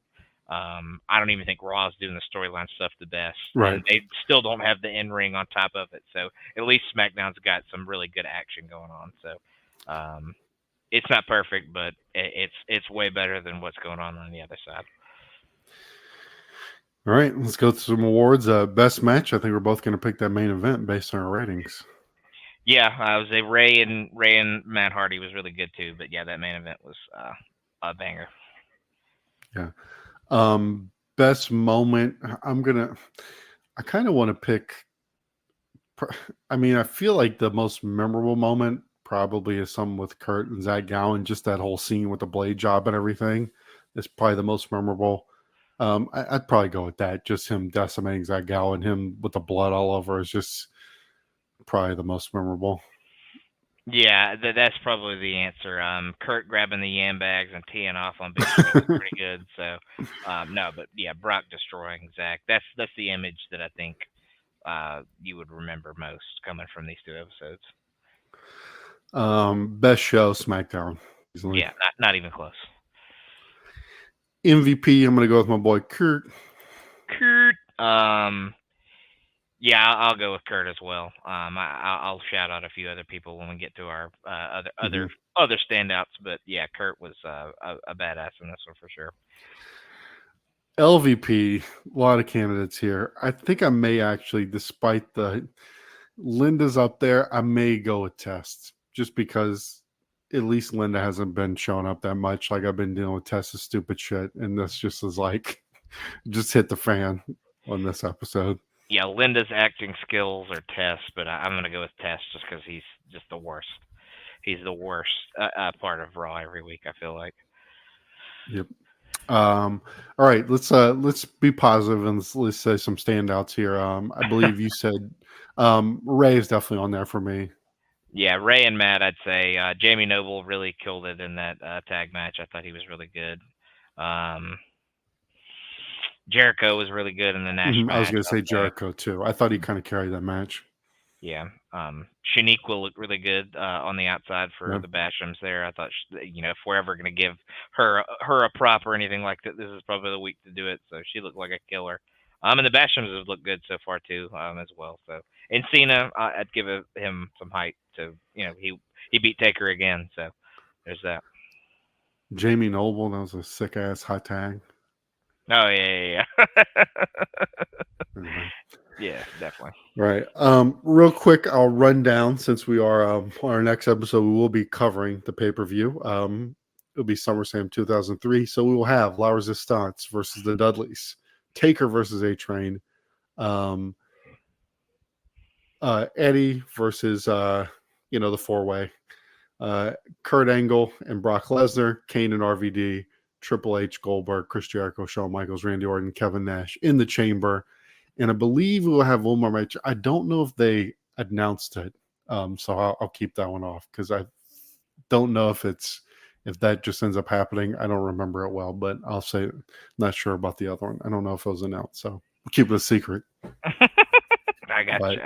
I don't even think Raw's doing the storyline stuff the best. Right. And they still don't have the in-ring on top of it. So at least SmackDown's got some really good action going on. So it's not perfect, but it's way better than what's going on the other side. All right, let's go through some awards. Best match, I think we're both going to pick that main event based on our ratings. Yeah, I was Ray and Matt Hardy was really good too, but yeah, that main event was a banger. Yeah. Best moment. I kind of want to pick. I mean, I feel like the most memorable moment probably is something with Kurt and Zach Gowen. Just that whole scene with the blade job and everything is probably the most memorable. I'd probably go with that. Just him decimating Zach Gowen, him with the blood all over is just probably the most memorable. Yeah, that's probably the answer. Kurt grabbing the yam bags and teeing off on Big Show was pretty good. So, no, but yeah, Brock destroying Zach. That's the image that I think you would remember most coming from these two episodes. Best show, SmackDown. Easily. Yeah, not even close. MVP, I'm going to go with my boy Kurt. Kurt. Yeah, I'll go with Kurt as well. I'll shout out a few other people when we get to our other standouts, but yeah, Kurt was a badass in this one for sure. LVP, a lot of candidates here. I think I may actually, despite the Linda's up there, I may go with Test just because at least Linda hasn't been showing up that much. Like I've been dealing with Test's stupid shit, and this just is like just hit the fan on this episode. Yeah, Linda's acting skills are Test, but I'm gonna go with Test just because he's just the worst. He's the worst part of Raw every week. I feel like. Yep. All right, let's be positive and let's say some standouts here. I believe you said Ray is definitely on there for me. Yeah, Ray and Matt, I'd say Jamie Noble really killed it in that tag match. I thought he was really good. Jericho was really good in the Nash match. I was going to say Jericho too. I thought he kind of carried that match. Yeah. Shaniqua looked really good on the outside for the Bashams there. I thought, if we're ever going to give her a prop or anything like that, this is probably the week to do it. So she looked like a killer. And the Bashams have looked good so far too, as well. So, and Cena, I'd give him some height to, he beat Taker again. So there's that. Jamie Noble, that was a sick ass hot tag. Oh yeah. Yeah, definitely. Right. Real quick, I'll run down since we are on our next episode. We will be covering the pay-per-view. It'll be SummerSlam 2003. So we will have La Resistance versus the Dudleys, Taker versus A-Train, Eddie versus the four-way, Kurt Angle and Brock Lesnar, Kane and RVD, Triple H, Goldberg, Chris Jericho, Shawn Michaels, Randy Orton, Kevin Nash in the chamber. And I believe we will have one more match. I don't know if they announced it, so I'll keep that one off because I don't know if that just ends up happening. I don't remember it well, but I'll say not sure about the other one. I don't know if it was announced, so we'll keep it a secret. I got you.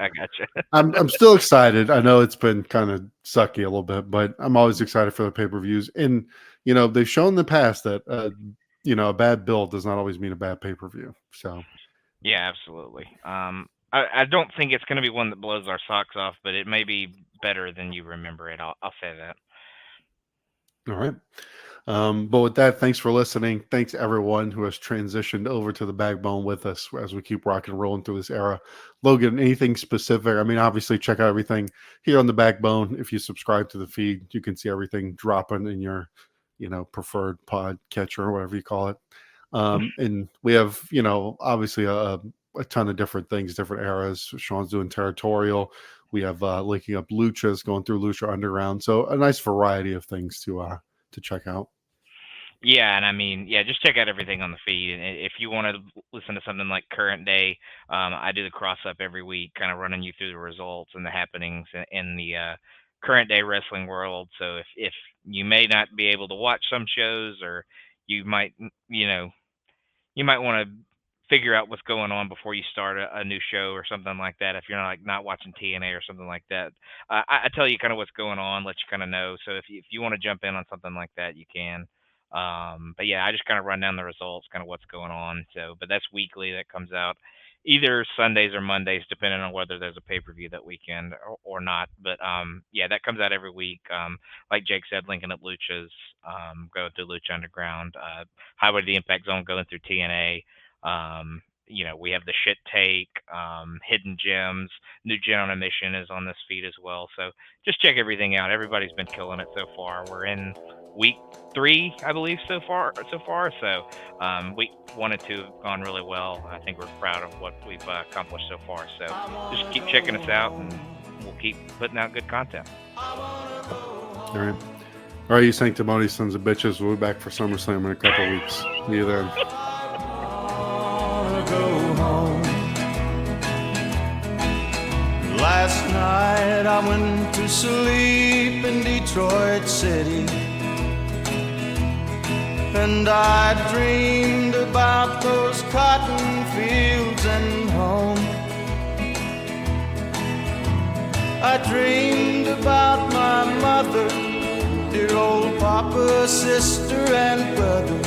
I'm still excited. I know it's been kind of sucky a little bit, but I'm always excited for the pay-per-views. And they've shown in the past that a bad build does not always mean a bad pay-per-view. So. Yeah, absolutely. I don't think it's going to be one that blows our socks off, but it may be better than you remember it. I'll say that. All right. But with that, thanks for listening. Thanks everyone who has transitioned over to the Backbone with us as we keep rocking and rolling through this era. Logan, anything specific? I mean, obviously check out everything here on the Backbone. If you subscribe to the feed, you can see everything dropping in your, preferred pod catcher or whatever you call it. And we have, obviously a ton of different things, different eras. Sean's doing territorial. We have linking up luchas, going through Lucha Underground. So a nice variety of things to check out. Yeah, and I mean, just check out everything on the feed. And if you want to listen to something like Current Day, I do the cross up every week, kind of running you through the results and the happenings in the current day wrestling world. So if you may not be able to watch some shows, or you might, you might want to figure out what's going on before you start a new show or something like that. If you're not watching TNA or something like that, I tell you kind of what's going on, let you kind of know. So if you want to jump in on something like that, you can. But yeah, I just kind of run down the results, kind of what's going on. So, but that's weekly. That comes out either Sundays or Mondays, depending on whether there's a pay-per-view that weekend or not. But yeah, that comes out every week. Like Jake said, linking up luchas, go through Lucha Underground, Highway to the Impact Zone, going through TNA. We have the Shit Take, Hidden Gems, New Gen on a Mission is on this feed as well. So just check everything out. Everybody's been killing it so far. We're in week 3, I believe, so far. So week 1 and 2 have gone really well. I think we're proud of what we've accomplished so far. So just keep checking us out, and we'll keep putting out good content. All right, you sanctimonious sons of bitches. We'll be back for SummerSlam in a couple weeks. See you then. Last night I went to sleep in Detroit City, and I dreamed about those cotton fields and home. I dreamed about my mother, dear old papa, sister, and brother.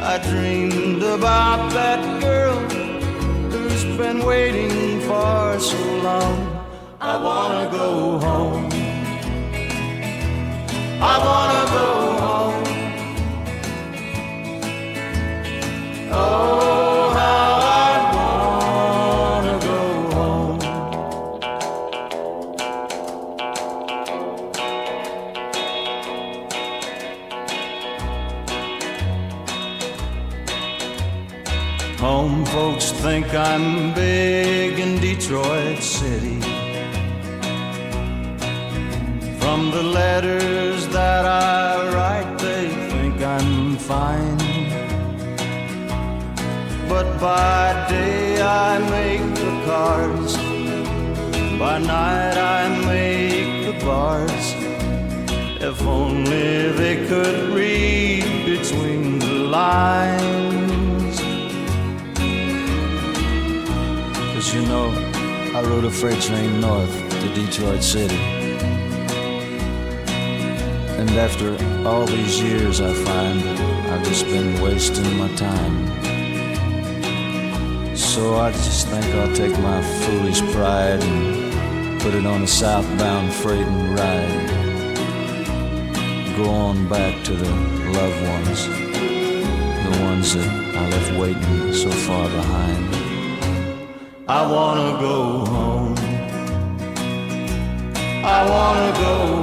I dreamed about that girl who's been waiting for so long. I wanna go home. I wanna go home. Oh, how I wanna go home. Home folks think I'm big in Detroit City. From the letters that I write, they think I'm fine. But by day I make the cards, by night I make the bars. If only they could read between the lines. 'Cause you know, I rode a freight train north to Detroit City. And after all these years I find I've just been wasting my time. So I just think I'll take my foolish pride and put it on a southbound freight and ride. Go on back to the loved ones, the ones that I left waiting so far behind. I wanna go home. I wanna go